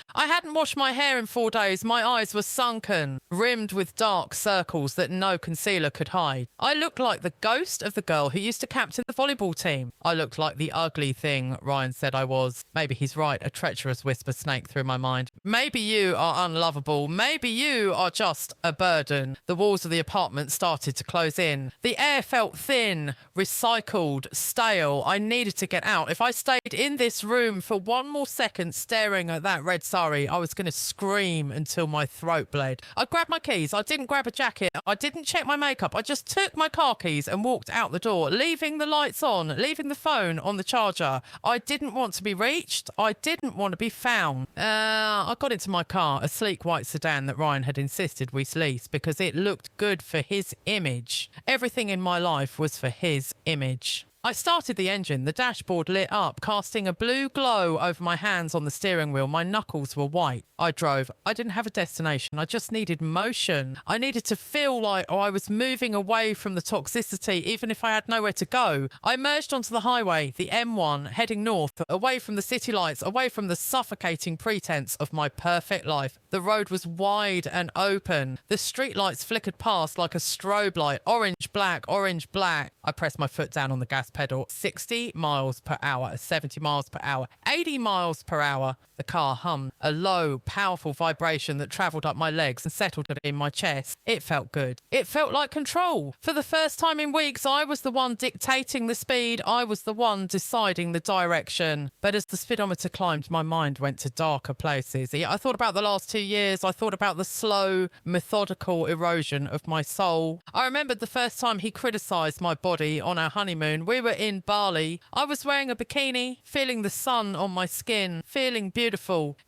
I hadn't washed my hair in 4 days. My eyes were sunken, rimmed with dark circles that no concealer could hide. I looked like the ghost of the girl who used to captain the volleyball team. I looked like the ugly thing Ryan Ryan said I was. Maybe he's right, a treacherous whisper snaked through my mind. Maybe you are unlovable. Maybe you are just a burden. The walls of the apartment started to close in. The air felt thin, recycled, stale. I needed to get out. If I stayed in this room for one more second staring at that red sari, I was going to scream until my throat bled. I grabbed my keys. I didn't grab a jacket. I didn't check my makeup. I just took my car keys and walked out the door, leaving the lights on, leaving the phone on the charger. I didn't want to be reached. I didn't want to be found. I got into my car, a sleek white sedan that Ryan had insisted we lease because it looked good for his image. Everything in my life was for his image. I started the engine. The dashboard lit up, casting a blue glow over my hands on the steering wheel. My knuckles were white. I drove. I didn't have a destination. I just needed motion. I needed to feel like I was moving away from the toxicity, even if I had nowhere to go. I emerged onto the highway, the M1, heading north, away from the city lights, away from the suffocating pretense of my perfect life. The road was wide and open. The street lights flickered past like a strobe light. Orange, black, orange, black. I pressed my foot down on the gas pedal. 60 miles per hour, 70 miles per hour, 80 miles per hour. The car hummed, a low, powerful vibration that travelled up my legs and settled in my chest. It felt good. It felt like control. For the first time in weeks, I was the one dictating the speed. I was the one deciding the direction. But as the speedometer climbed, my mind went to darker places. I thought about the last 2 years. I thought about the slow, methodical erosion of my soul. I remembered the first time he criticised my body on our honeymoon. We were in Bali. I was wearing a bikini, feeling the sun on my skin, feeling beautiful.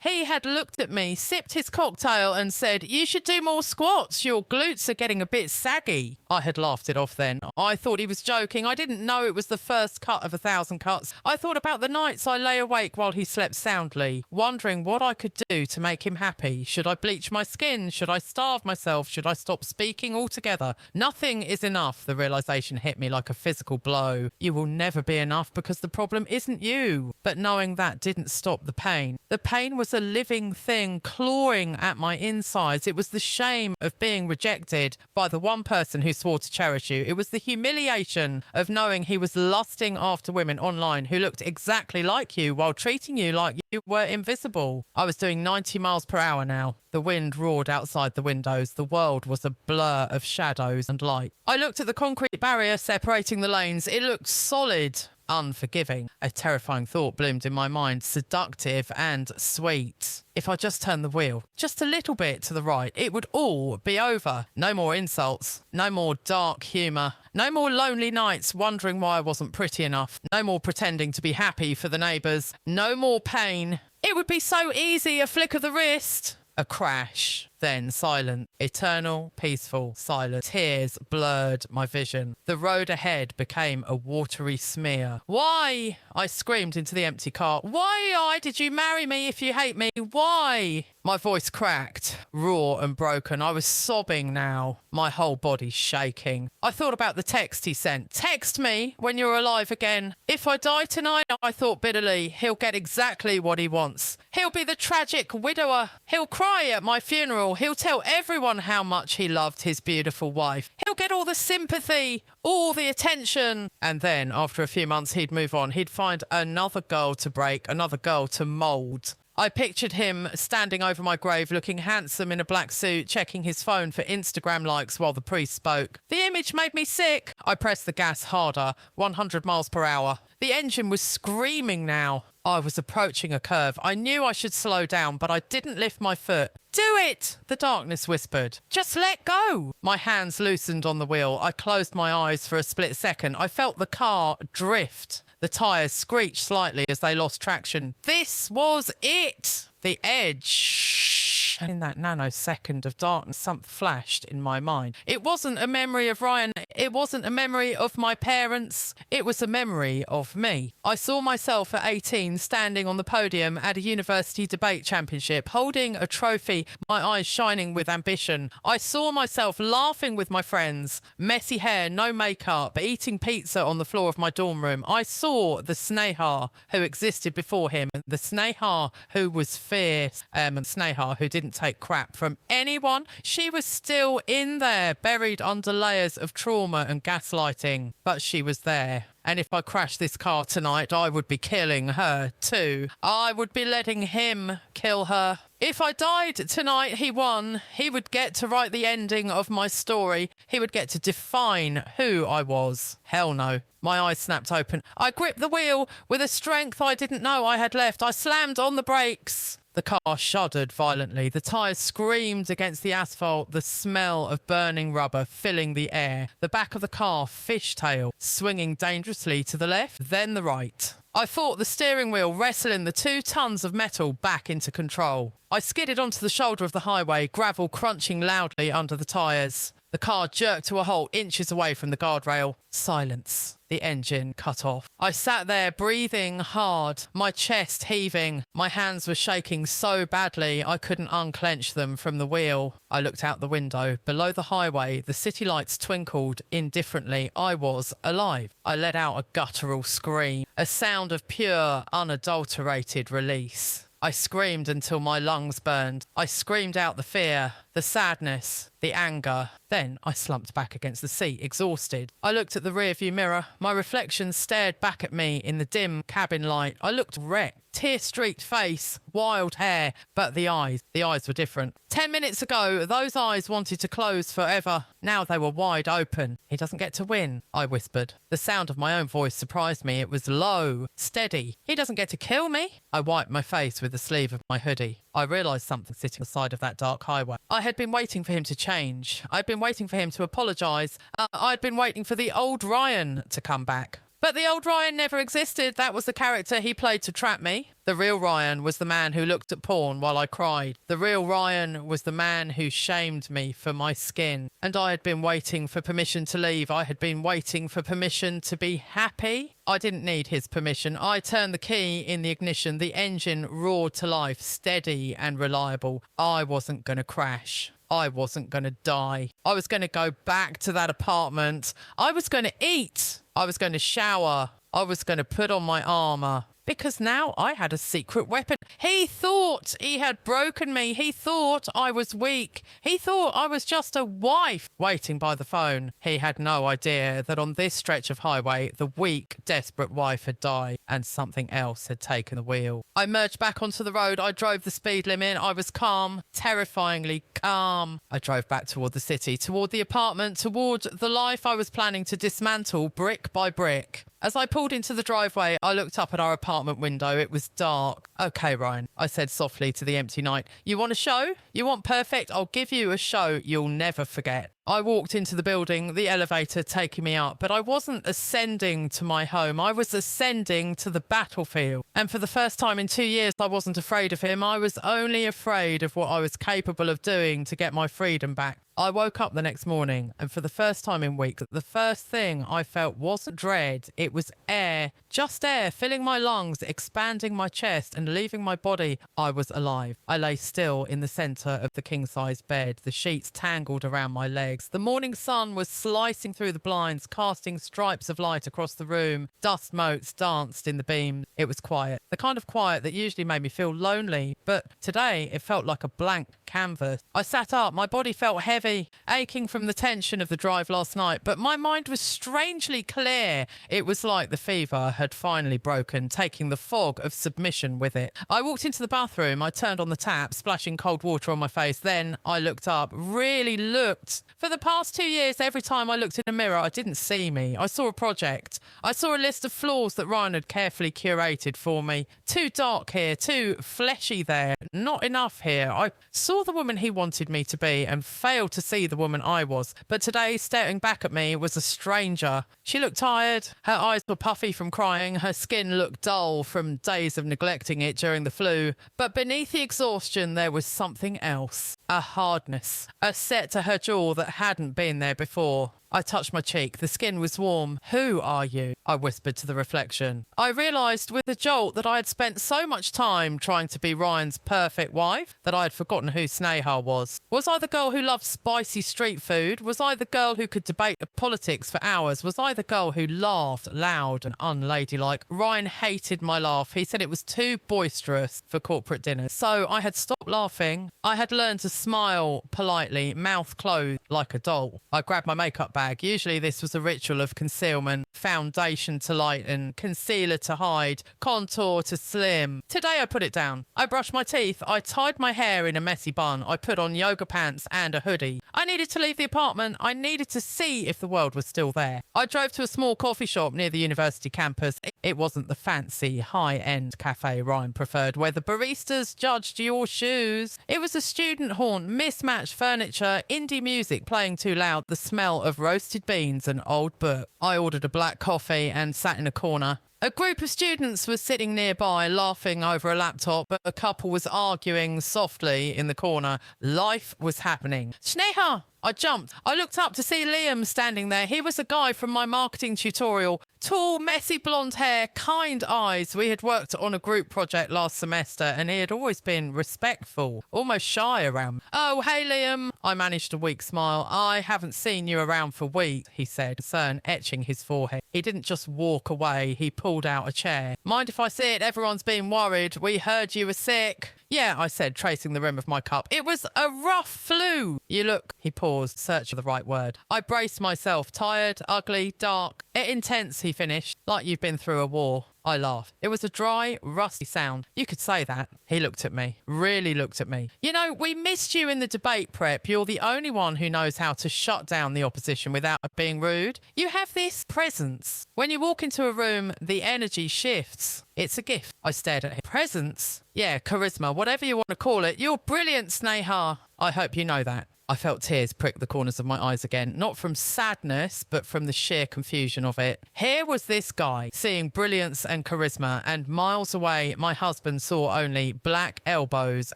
He had looked at me, sipped his cocktail and said, "You should do more squats. Your glutes are getting a bit saggy." I had laughed it off then. I thought he was joking. I didn't know it was the first cut of 1,000 cuts. I thought about the nights I lay awake while he slept soundly, wondering what I could do to make him happy. Should I bleach my skin? Should I starve myself? Should I stop speaking altogether? Nothing is enough. The realization hit me like a physical blow. You will never be enough because the problem isn't you. But knowing that didn't stop the pain. The pain was a living thing clawing at my insides. It was the shame of being rejected by the one person who swore to cherish you. It was the humiliation of knowing he was lusting after women online who looked exactly like you while treating you like you were invisible. I was doing 90 miles per hour now. The wind roared outside the windows. The world was a blur of shadows and light. I looked at the concrete barrier separating the lanes. It looked solid, unforgiving. A terrifying thought bloomed in my mind, seductive and sweet. If I just turned the wheel just a little bit to the right, it would all be over. No more insults, no more dark humour, no more lonely nights wondering why I wasn't pretty enough, no more pretending to be happy for the neighbours, no more pain. It would be so easy, a flick of the wrist. A crash, then silent, eternal, peaceful silence. Tears blurred my vision. The road ahead became a watery smear. Why? I screamed into the empty car. Why did you marry me if you hate me? Why? My voice cracked, raw and broken. I was sobbing now, my whole body shaking. I thought about the text he sent. Text me when you're alive again. If I die tonight, I thought bitterly, he'll get exactly what he wants. He'll be the tragic widower. He'll cry at my funeral. He'll tell everyone how much he loved his beautiful wife. He'll get all the sympathy, all the attention. And then, after a few months, he'd move on. He'd find another girl to break, another girl to mould. I pictured him standing over my grave, looking handsome in a black suit, checking his phone for Instagram likes while the priest spoke. The image made me sick. I pressed the gas harder, 100 miles per hour. The engine was screaming now. I was approaching a curve. I knew I should slow down, but I didn't lift my foot. Do it, the darkness whispered. Just let go. My hands loosened on the wheel. I closed my eyes for a split second. I felt the car drift. The tyres screeched slightly as they lost traction. This was it. The edge. In that nanosecond of darkness, something flashed in my mind. It wasn't a memory of Ryan. It wasn't a memory of my parents. It was a memory of me. I saw myself at 18 standing on the podium at a university debate championship, holding a trophy, my eyes shining with ambition. I saw myself laughing with my friends, messy hair, no makeup, eating pizza on the floor of my dorm room. I saw the Sneha who existed before him, the Sneha who was fierce, and Sneha who didn't wouldn't take crap from anyone. She was still in there, buried under layers of trauma and gaslighting. But she was there. And if I crashed this car tonight, I would be killing her too. I would be letting him kill her. If I died tonight, he won. He would get to write the ending of my story. He would get to define who I was. Hell no. My eyes snapped open. I gripped the wheel with a strength I didn't know I had left. I slammed on the brakes. The car shuddered violently. The tyres screamed against the asphalt, the smell of burning rubber filling the air. The back of the car fishtail, swinging dangerously to the left, then the right. I fought the steering wheel, wrestling the 2 tons of metal back into control. I skidded onto the shoulder of the highway, gravel crunching loudly under the tyres. The car jerked to a halt inches away from the guardrail. Silence. The engine cut off. I sat there breathing hard, my chest heaving. My hands were shaking so badly I couldn't unclench them from the wheel. I looked out the window. Below the highway, the city lights twinkled indifferently. I was alive. I let out a guttural scream, a sound of pure, unadulterated release. I screamed until my lungs burned. I screamed out the fear, the sadness, the anger. Then I slumped back against the seat, exhausted. I looked at the rearview mirror. My reflection stared back at me in the dim cabin light. I looked wrecked. Tear-streaked face, wild hair, but the eyes were different. 10 minutes ago, those eyes wanted to close forever. Now they were wide open. He doesn't get to win, I whispered. The sound of my own voice surprised me. It was low, steady. He doesn't get to kill me. I wiped my face with the sleeve of my hoodie. I realised something sitting on the side of that dark highway. I had been waiting for him to change. I'd been waiting for him to apologise. I'd been waiting for the old Ryan to come back. But the old Ryan never existed. That was the character he played to trap me. The real Ryan was the man who looked at porn while I cried. The real Ryan was the man who shamed me for my skin. And I had been waiting for permission to leave. I had been waiting for permission to be happy. I didn't need his permission. I turned the key in the ignition. The engine roared to life, steady and reliable. I wasn't going to crash. I wasn't going to die. I was going to go back to that apartment. I was going to eat. I was going to shower. I was going to put on my armour. Because now I had a secret weapon. He thought he had broken me. He thought I was weak. He thought I was just a wife waiting by the phone. He had no idea that on this stretch of highway, the weak, desperate wife had died and something else had taken the wheel. I merged back onto the road. I drove the speed limit. I was calm, terrifyingly calm. I drove back toward the city, toward the apartment, toward the life I was planning to dismantle brick by brick. As I pulled into the driveway, I looked up at our apartment window. It was dark. Okay, Ryan, I said softly to the empty night. You want a show? You want perfect? I'll give you a show you'll never forget. I walked into the building, the elevator taking me up, but I wasn't ascending to my home. I was ascending to the battlefield. And for the first time in 2 years, I wasn't afraid of him. I was only afraid of what I was capable of doing to get my freedom back. I woke up the next morning, and for the first time in weeks, the first thing I felt wasn't dread. It was air, just air, filling my lungs, expanding my chest and leaving my body. I was alive. I lay still in the centre of the king-size bed, the sheets tangled around my legs. The morning sun was slicing through the blinds, casting stripes of light across the room. Dust motes danced in the beams. It was quiet, the kind of quiet that usually made me feel lonely, but today it felt like a blank canvas. I sat up. My body felt heavy, aching from the tension of the drive last night, but my mind was strangely clear. It was like the fever had finally broken, taking the fog of submission with it. I walked into the bathroom. I turned on the tap, splashing cold water on my face. Then I looked up, really looked. For the past 2 years, every time I looked in a mirror, I didn't see me. I saw a project. I saw a list of flaws that Ryan had carefully curated for me. Too dark here, too fleshy there, not enough here. I saw the woman he wanted me to be and failed to see the woman I was. But today, staring back at me was a stranger. She looked tired. Her eyes were puffy from crying. Her skin looked dull from days of neglecting it during the flu. But beneath the exhaustion, there was something else. A hardness. A set to her jaw that hadn't been there before. I touched my cheek. The skin was warm. Who are you? I whispered to the reflection. I realised with a jolt that I had spent so much time trying to be Ryan's perfect wife that I had forgotten who Sneha was. Was I the girl who loved spicy street food? Was I the girl who could debate politics for hours? Was I the girl who laughed loud and unladylike? Ryan hated my laugh. He said it was too boisterous for corporate dinners. So I had stopped laughing. I had learned to smile politely, mouth closed like a doll. I grabbed my makeup bag. Usually this was a ritual of concealment, foundation to lighten, concealer to hide, contour to slim. Today I put it down. I brushed my teeth. I tied my hair in a messy bun. I put on yoga pants and a hoodie. I needed to leave the apartment. I needed to see if the world was still there. I drove to a small coffee shop near the university campus. It wasn't the fancy, high-end cafe Ryan preferred, where the baristas judged your shoes. It was a student haunt, mismatched furniture, indie music playing too loud, the smell of roasted beans and old book. I ordered a black coffee and sat in a corner. A group of students was sitting nearby, laughing over a laptop, but a couple was arguing softly in the corner. Life was happening. Sneha! I jumped. I looked up to see Liam standing there. He was a guy from my marketing tutorial. Tall, messy blonde hair, kind eyes. We had worked on a group project last semester and he had always been respectful, almost shy around me. Oh, hey, Liam. I managed a weak smile. I haven't seen you around for weeks, he said, concern etching his forehead. He didn't just walk away. He pulled out a chair. Mind if I sit? Everyone's been worried. We heard you were sick. Yeah, I said, tracing the rim of my cup. It was a rough flu. You look, he paused, searching for the right word. I braced myself, tired, ugly, dark, intense, he finished, like you've been through a war. I laughed. It was a dry, rusty sound. You could say that. He looked at me, really looked at me. You know, we missed you in the debate prep. You're the only one who knows how to shut down the opposition without being rude. You have this presence. When you walk into a room, the energy shifts. It's a gift. I stared at him. Presence? Yeah, charisma, whatever you want to call it. You're brilliant, Sneha. I hope you know that. I felt tears prick the corners of my eyes again, not from sadness, but from the sheer confusion of it. Here was this guy, seeing brilliance and charisma, and miles away, my husband saw only black elbows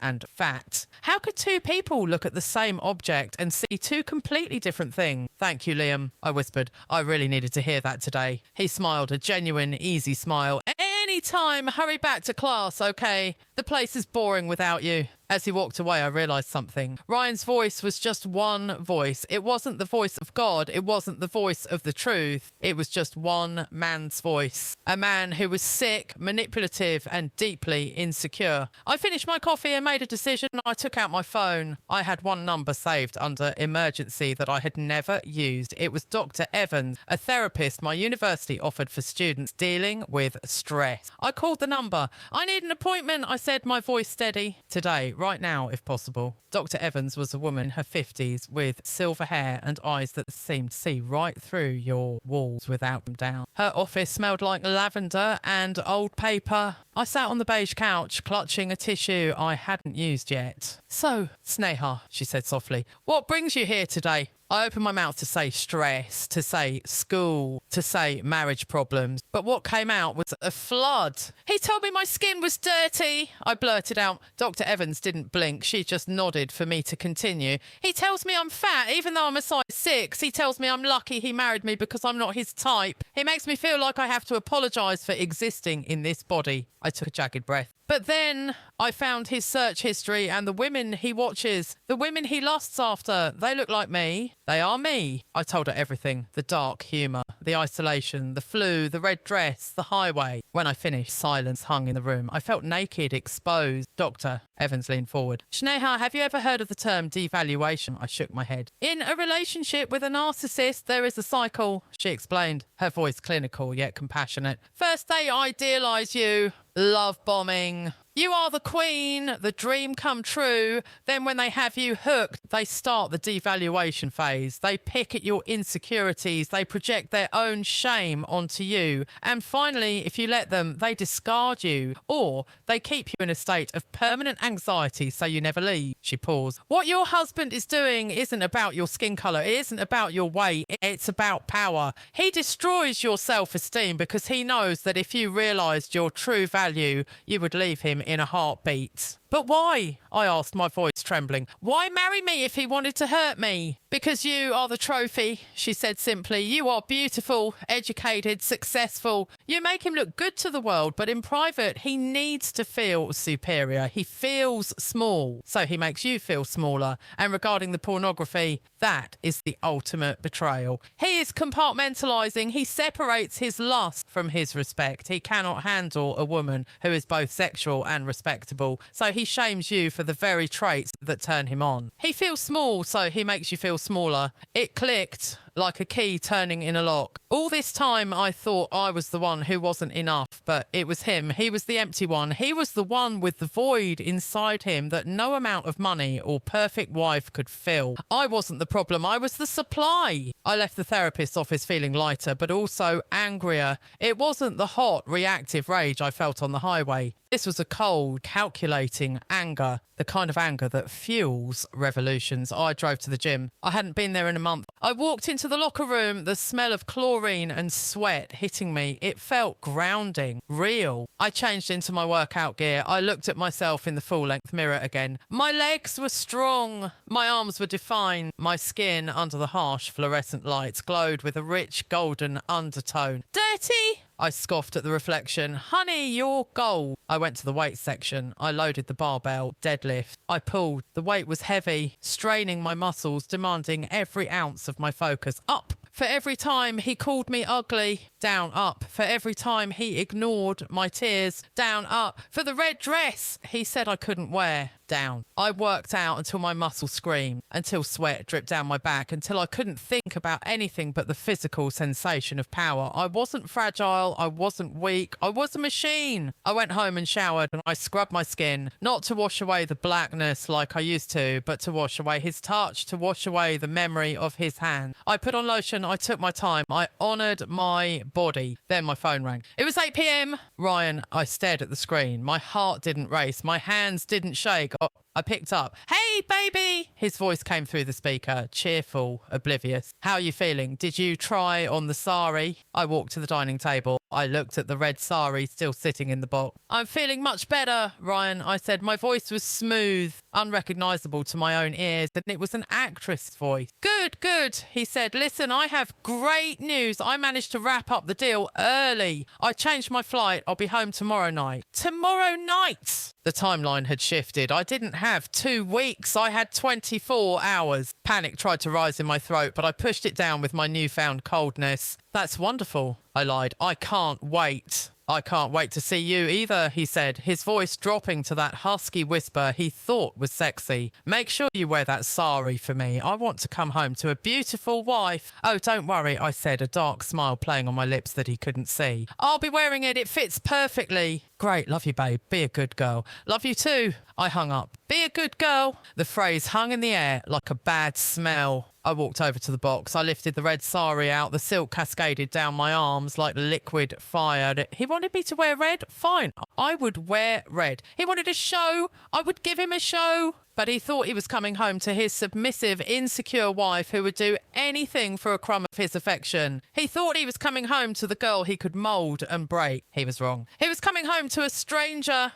and fat. How could two people look at the same object and see two completely different things? Thank you, Liam, I whispered. I really needed to hear that today. He smiled, a genuine, easy smile. Any time, hurry back to class, okay? The place is boring without you. As he walked away, I realised something. Ryan's voice was just one voice. It wasn't the voice of God. It wasn't the voice of the truth. It was just one man's voice. A man who was sick, manipulative, and deeply insecure. I finished my coffee and made a decision. I took out my phone. I had one number saved under emergency that I had never used. It was Dr. Evans, a therapist my university offered for students dealing with stress. I called the number. I need an appointment, I said, my voice steady. Today, right now, if possible. Dr. Evans was a woman in her 50s with silver hair and eyes that seemed to see right through your walls without them down. Her office smelled like lavender and old paper. I sat on the beige couch, clutching a tissue I hadn't used yet. So, Sneha, she said softly, what brings you here today? I opened my mouth to say stress, to say school, to say marriage problems. But what came out was a flood. He told me my skin was dirty. I blurted out. Dr. Evans didn't blink. She just nodded for me to continue. He tells me I'm fat, even though I'm a size 6. He tells me I'm lucky he married me because I'm not his type. He makes me feel like I have to apologise for existing in this body. I took a jagged breath. But then I found his search history and the women he watches, the women he lusts after. They look like me. They are me. I told her everything. The dark humour, the isolation, the flu, the red dress, the highway. When I finished, silence hung in the room. I felt naked, exposed. Dr. Evans leaned forward. Sneha, have you ever heard of the term devaluation? I shook my head. In a relationship with a narcissist, there is a cycle, she explained, her voice clinical yet compassionate. First they idealise you. Love bombing. You are the queen, the dream come true. Then when they have you hooked, they start the devaluation phase. They pick at your insecurities. They project their own shame onto you. And finally, if you let them, they discard you. Or they keep you in a state of permanent anxiety so you never leave. She paused. What your husband is doing isn't about your skin colour. It isn't about your weight. It's about power. He destroys your self-esteem because he knows that if you realised your true value, you would leave him in a heartbeat. But why? I asked, my voice trembling. Why marry me if he wanted to hurt me? Because you are the trophy, she said simply. You are beautiful, educated, successful. You make him look good to the world, but in private, he needs to feel superior. He feels small, so he makes you feel smaller. And regarding the pornography, that is the ultimate betrayal. He is compartmentalizing. He separates his lust from his respect. He cannot handle a woman who is both sexual and respectable, so he shames you for the very traits that turn him on. He feels small, so he makes you feel smaller. It clicked like a key turning in a lock. All this time I thought I was the one who wasn't enough, but it was him. He was the empty one. He was the one with the void inside him that no amount of money or perfect wife could fill. I wasn't the problem. I was the supply. I left the therapist's office feeling lighter, but also angrier. It wasn't the hot, reactive rage I felt on the highway. This was a cold, calculating anger, the kind of anger that fuels revolutions. I drove to the gym. I hadn't been there in a month. I walked into the locker room, the smell of chlorine and sweat hitting me. It felt grounding, real. I changed into my workout gear. I looked at myself in the full-length mirror again. My legs were strong. My arms were defined. My skin, under the harsh fluorescent lights, glowed with a rich golden undertone. Dirty? I scoffed at the reflection. Honey, you're gold. I went to the weights section. I loaded the barbell, deadlift. I pulled. The weight was heavy, straining my muscles, demanding every ounce of my focus. Up. For every time he called me ugly, down, up. For every time he ignored my tears, down, up. For the red dress he said I couldn't wear, down. I worked out until my muscles screamed, until sweat dripped down my back, until I couldn't think about anything but the physical sensation of power. I wasn't fragile, I wasn't weak, I was a machine. I went home and showered and I scrubbed my skin, not to wash away the blackness like I used to, but to wash away his touch, to wash away the memory of his hand. I put on lotion, I took my time, I honoured my body. Then my phone rang. It was 8 p.m. Ryan, I stared at the screen. My heart didn't race, my hands didn't shake. I picked up. Hey, baby! His voice came through the speaker, cheerful, oblivious. How are you feeling? Did you try on the sari? I walked to the dining table. I looked at the red sari still sitting in the box. I'm feeling much better, Ryan, I said. My voice was smooth, unrecognisable to my own ears, and it was an actress' voice. Good, good, he said. Listen, I have great news. I managed to wrap up the deal early. I changed my flight. I'll be home tomorrow night. Tomorrow night! The timeline had shifted. I didn't have 2 weeks. I had 24 hours. Panic tried to rise in my throat, but I pushed it down with my newfound coldness. That's wonderful, I lied. I can't wait. I can't wait to see you either, he said, his voice dropping to that husky whisper he thought was sexy. Make sure you wear that sari for me. I want to come home to a beautiful wife. Oh, don't worry, I said, a dark smile playing on my lips that he couldn't see. I'll be wearing it. It fits perfectly. Great, love you, babe. Be a good girl. Love you too. I hung up. Be a good girl. The phrase hung in the air like a bad smell. I walked over to the box. I lifted the red sari out. The silk cascaded down my arms like liquid fire. He wanted me to wear red? Fine. I would wear red. He wanted a show. I would give him a show. But he thought he was coming home to his submissive, insecure wife who would do anything for a crumb of his affection. He thought he was coming home to the girl he could mould and break. He was wrong. He was coming home to a stranger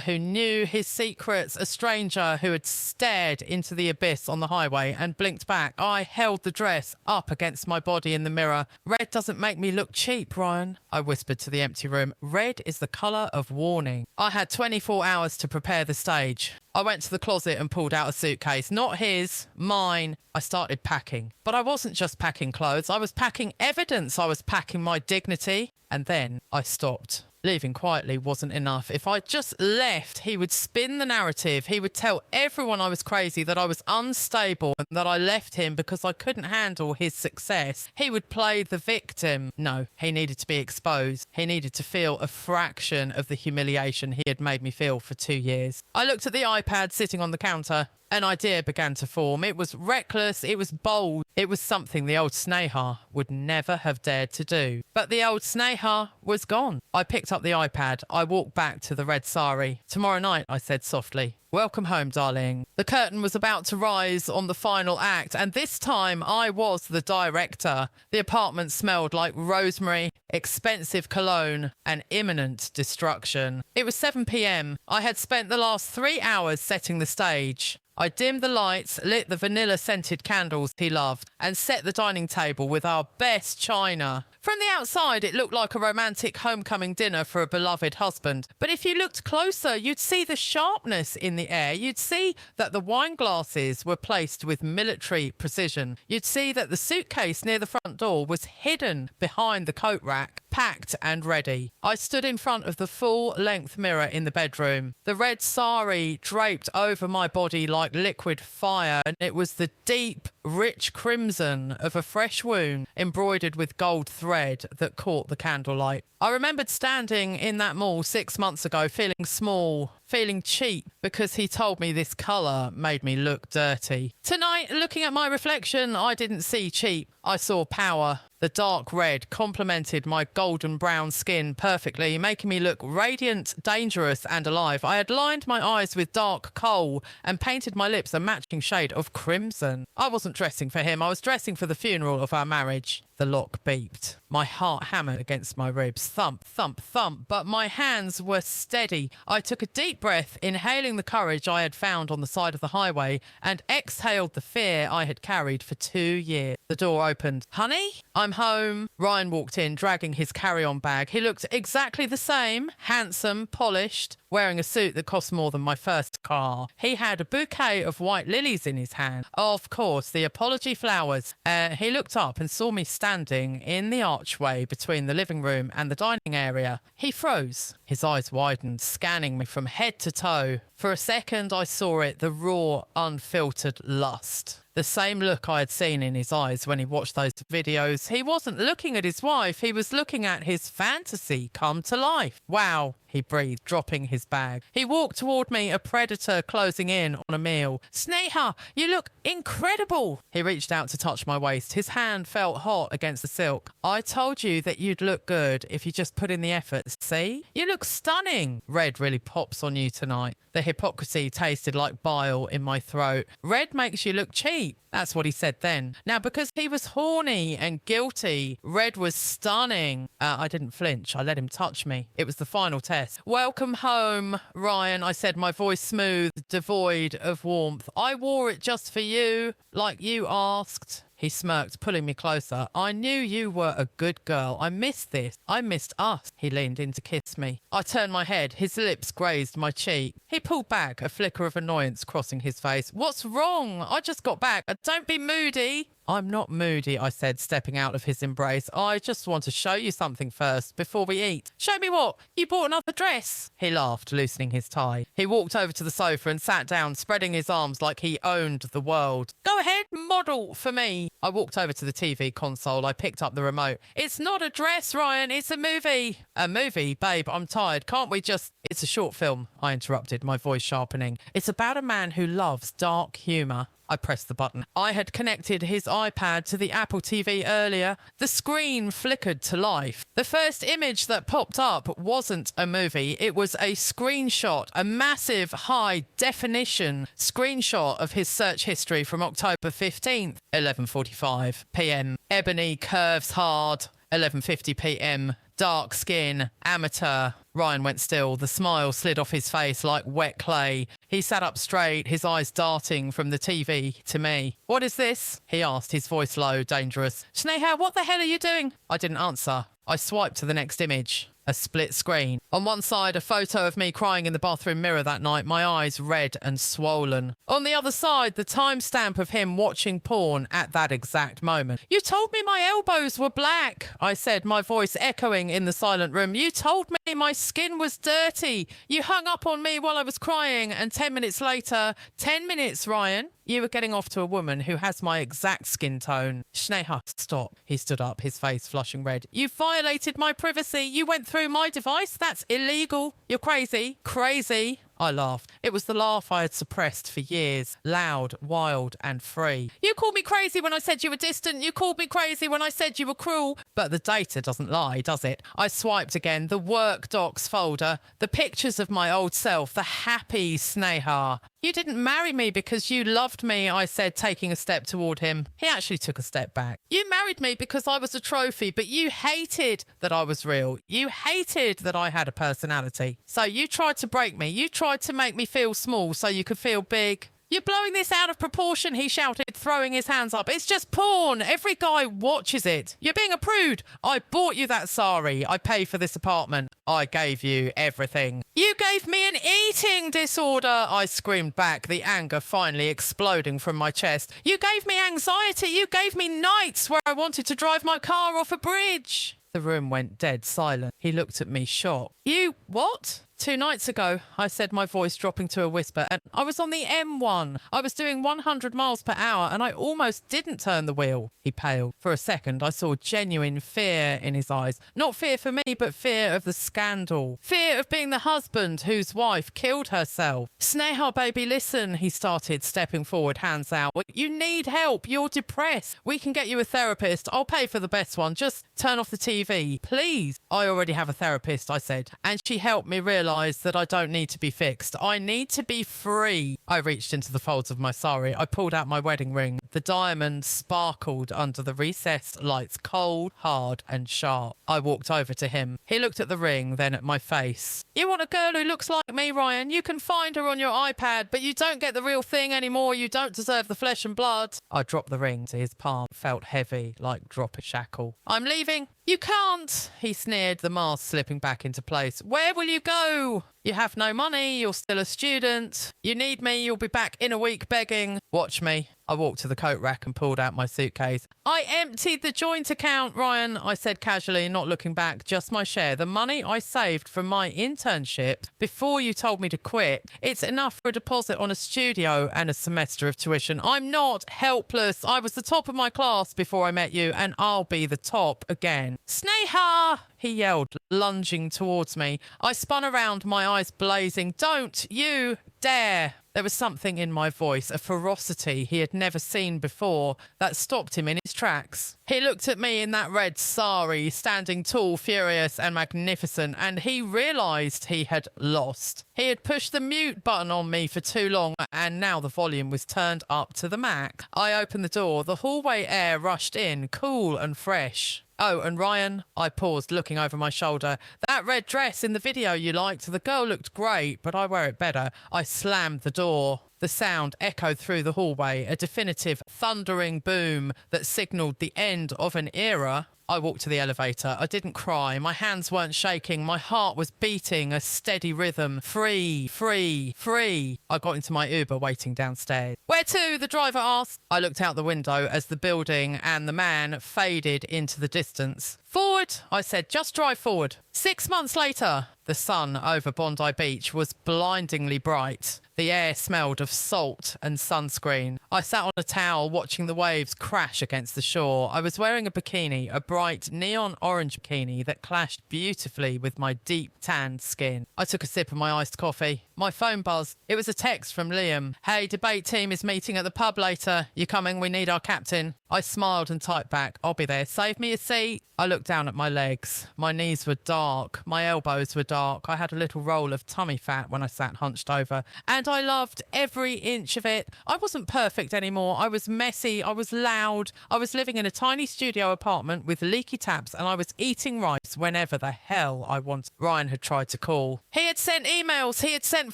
who knew his secrets, a stranger who had stared into the abyss on the highway and blinked back. I held the dress up against my body in the mirror. Red doesn't make me look cheap, Ryan, I whispered to the empty room. Red is the colour of warning. I had 24 hours to prepare the stage. I went to the closet and pulled out a suitcase. Not his, mine. I started packing. But I wasn't just packing clothes. I was packing evidence. I was packing my dignity. And then I stopped. Leaving quietly wasn't enough. If I just left, he would spin the narrative. He would tell everyone I was crazy, that I was unstable, and that I left him because I couldn't handle his success. He would play the victim. No, he needed to be exposed. He needed to feel a fraction of the humiliation he had made me feel for 2 years. I looked at the iPad sitting on the counter. An idea began to form. It was reckless. It was bold. It was something the old Sneha would never have dared to do. But the old Sneha was gone. I picked up the iPad. I walked back to the red sari. Tomorrow night, I said softly. Welcome home, darling. The curtain was about to rise on the final act, and this time I was the director. The apartment smelled like rosemary, expensive cologne, and imminent destruction. It was 7 p.m. I had spent the last 3 hours setting the stage. I dimmed the lights, lit the vanilla-scented candles he loved, and set the dining table with our best china. From the outside, it looked like a romantic homecoming dinner for a beloved husband. But if you looked closer, you'd see the sharpness in the air. You'd see that the wine glasses were placed with military precision. You'd see that the suitcase near the front door was hidden behind the coat rack, packed and ready. I stood in front of the full-length mirror in the bedroom. The red sari draped over my body like liquid fire, and it was the deep, rich crimson of a fresh wound embroidered with gold thread that caught the candlelight. I remembered standing in that mall 6 months ago, feeling small, feeling cheap, because he told me this colour made me look dirty. Tonight, looking at my reflection, I didn't see cheap. I saw power. The dark red complemented my golden brown skin perfectly, making me look radiant, dangerous and alive. I had lined my eyes with dark coal and painted my lips a matching shade of crimson. I wasn't dressing for him. I was dressing for the funeral of our marriage. The lock beeped. My heart hammered against my ribs. Thump, thump, thump. But my hands were steady. I took a deep breath, inhaling the courage I had found on the side of the highway, and exhaled the fear I had carried for 2 years. The door opened. Honey, I'm home. Ryan walked in, dragging his carry-on bag. He looked exactly the same, handsome, polished, wearing a suit that cost more than my first car. He had a bouquet of white lilies in his hand. Of course, the apology flowers. He looked up and saw me standing in the archway between the living room and the dining area. He froze. His eyes widened, scanning me from head to toe. For a second, I saw it, the raw, unfiltered lust. The same look I had seen in his eyes when he watched those videos. He wasn't looking at his wife. He was looking at his fantasy come to life. Wow, he breathed, dropping his bag. He walked toward me, a predator closing in on a meal. Sneha, you look incredible. He reached out to touch my waist. His hand felt hot against the silk. I told you that you'd look good if you just put in the effort. See? You look stunning. Red really pops on you tonight. The hypocrisy tasted like bile in my throat. Red makes you look cheap. That's what he said then. Now, because he was horny and guilty, Red was stunning. I didn't flinch. I let him touch me. It was the final test. Welcome home, Ryan, I said, my voice smooth, devoid of warmth. I wore it just for you, like you asked. He smirked, pulling me closer. I knew you were a good girl. I missed this. I missed us. He leaned in to kiss me. I turned my head. His lips grazed my cheek. He pulled back, a flicker of annoyance crossing his face. What's wrong? I just got back. Don't be moody. I'm not moody, I said, stepping out of his embrace. I just want to show you something first, before we eat. Show me what? You bought another dress. He laughed, loosening his tie. He walked over to the sofa and sat down, spreading his arms like he owned the world. Go ahead, model for me. I walked over to the TV console. I picked up the remote. It's not a dress, Ryan. It's a movie. A movie? Babe, I'm tired. Can't we just... It's a short film, I interrupted, my voice sharpening. It's about a man who loves dark humour. I pressed the button. I had connected his iPad to the Apple TV earlier. The screen flickered to life. The first image that popped up wasn't a movie. It was a screenshot, a massive high-definition screenshot of his search history from October 15th, 11:45 p.m. Ebony curves hard, 11:50 p.m. Dark skin, amateur. Ryan went still. The smile slid off his face like wet clay. He sat up straight, his eyes darting from the TV to me. What is this? He asked, his voice low, dangerous. Sneha, what the hell are you doing? I didn't answer. I swiped to the next image. A split screen. On one side, a photo of me crying in the bathroom mirror that night, my eyes red and swollen. On the other side, the timestamp of him watching porn at that exact moment. You told me my elbows were black, I said, my voice echoing in the silent room. You told me my skin was dirty. You hung up on me while I was crying, and 10 minutes later, 10 minutes, Ryan, you were getting off to a woman who has my exact skin tone. Sneha, stop. He stood up, his face flushing red. You violated my privacy. You went through my device. That's illegal. You're crazy. Crazy. I laughed. It was the laugh I had suppressed for years. Loud, wild, and free. You called me crazy when I said you were distant. You called me crazy when I said you were cruel. But the data doesn't lie, does it? I swiped again. The work docs folder. The pictures of my old self. The happy Sneha. You didn't marry me because you loved me, I said, taking a step toward him. He actually took a step back. You married me because I was a trophy, but you hated that I was real. You hated that I had a personality. So you tried to break me. You tried to make me feel small so you could feel big. You're blowing this out of proportion, he shouted, throwing his hands up. It's just porn. Every guy watches it. You're being a prude. I bought you that sari. I paid for this apartment. I gave you everything. You gave me an eating disorder, I screamed back, the anger finally exploding from my chest. You gave me anxiety. You gave me nights where I wanted to drive my car off a bridge. The room went dead silent. He looked at me shocked. You what? 2 nights ago, I said, my voice dropping to a whisper, and I was on the M1. I was doing 100 miles per hour and I almost didn't turn the wheel. He paled. For a second, I saw genuine fear in his eyes. Not fear for me, but fear of the scandal. Fear of being the husband whose wife killed herself. Sneha, baby, listen, he started, stepping forward, hands out. You need help. You're depressed. We can get you a therapist. I'll pay for the best one. Just turn off the TV, please. I already have a therapist, I said, and she helped me realise that I don't need to be fixed. I need to be free. I reached into the folds of my sari. I pulled out my wedding ring. The diamond sparkled under the recessed lights, cold, hard and sharp. I walked over to him. He looked at the ring, then at my face. You want a girl who looks like me, Ryan? You can find her on your iPad, but you don't get the real thing anymore. You don't deserve the flesh and blood. I dropped the ring to his palm. It felt heavy, like drop a shackle. I'm leaving. You can't, he sneered, the mask slipping back into place. Where will you go? You have no money, you're still a student. You need me, you'll be back in a week begging. Watch me. I walked to the coat rack and pulled out my suitcase. I emptied the joint account, Ryan, I said casually, not looking back, just my share. The money I saved from my internship before you told me to quit. It's enough for a deposit on a studio and a semester of tuition. I'm not helpless. I was the top of my class before I met you, and I'll be the top again. Sneha! He yelled, lunging towards me. I spun around, my eyes blazing. Don't you dare! There was something in my voice, a ferocity he had never seen before, that stopped him in his tracks. He looked at me in that red sari, standing tall, furious and magnificent, and he realised he had lost. He had pushed the mute button on me for too long, and now the volume was turned up to the max. I opened the door. The hallway air rushed in, cool and fresh. Oh, and Ryan, I paused, looking over my shoulder. That red dress in the video you liked, the girl looked great, but I wear it better. I slammed the door. The sound echoed through the hallway, a definitive thundering boom that signalled the end of an era. I walked to the elevator. I didn't cry. My hands weren't shaking. My heart was beating a steady rhythm. Free, free, free. I got into my Uber waiting downstairs. Where to? The driver asked. I looked out the window as the building and the man faded into the distance. Forward, I said. Just drive forward. 6 months later, the sun over Bondi Beach was blindingly bright. The air smelled of salt and sunscreen. I sat on a towel watching the waves crash against the shore. I was wearing a bikini, a bright neon orange bikini that clashed beautifully with my deep tanned skin. I took a sip of my iced coffee. My phone buzzed. It was a text from Liam. Hey, debate team is meeting at the pub later. You coming? We need our captain. I smiled and typed back. I'll be there. Save me a seat. I looked down at my legs. My knees were dark. My elbows were dark. I had a little roll of tummy fat when I sat hunched over. And I loved every inch of it. I wasn't perfect anymore. I was messy. I was loud. I was living in a tiny studio apartment with leaky taps, and I was eating rice whenever the hell I wanted. Ryan had tried to call. He had sent emails. He had sent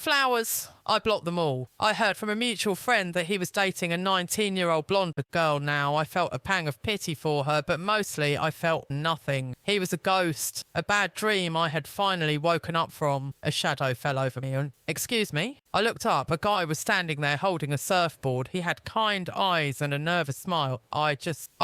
flowers. I blocked them all. I heard from a mutual friend that he was dating a 19-year-old blonde girl now. I felt a pang of pity for her, but mostly I felt nothing. He was a ghost, a bad dream I had finally woken up from. A shadow fell over me and, excuse me? I looked up. A guy was standing there holding a surfboard. He had kind eyes and a nervous smile. I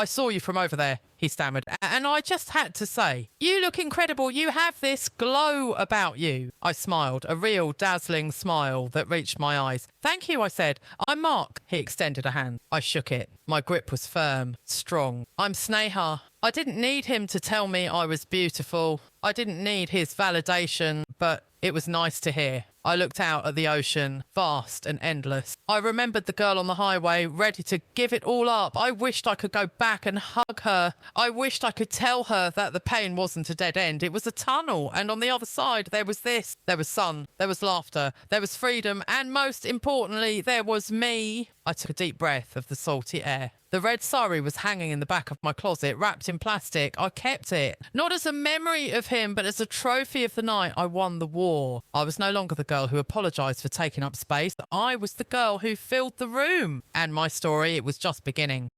saw you from over there, he stammered, and I just had to say, you look incredible. You have this glow about you. I smiled, a real dazzling smile that reached my eyes. Thank you, I said. I'm Mark. He extended a hand. I shook it. My grip was firm, strong. I'm Sneha. I didn't need him to tell me I was beautiful. I didn't need his validation, but it was nice to hear. I looked out at the ocean, vast and endless. I remembered the girl on the highway, ready to give it all up. I wished I could go back and hug her. I wished I could tell her that the pain wasn't a dead end. It was a tunnel, and on the other side there was this. There was sun, there was laughter, there was freedom, and most importantly, there was me. I took a deep breath of the salty air. The red sari was hanging in the back of my closet, wrapped in plastic. I kept it, not as a memory of him, but as a trophy of the night I won the war. I was no longer the girl who apologised for taking up space. I was the girl who filled the room. And my story, it was just beginning.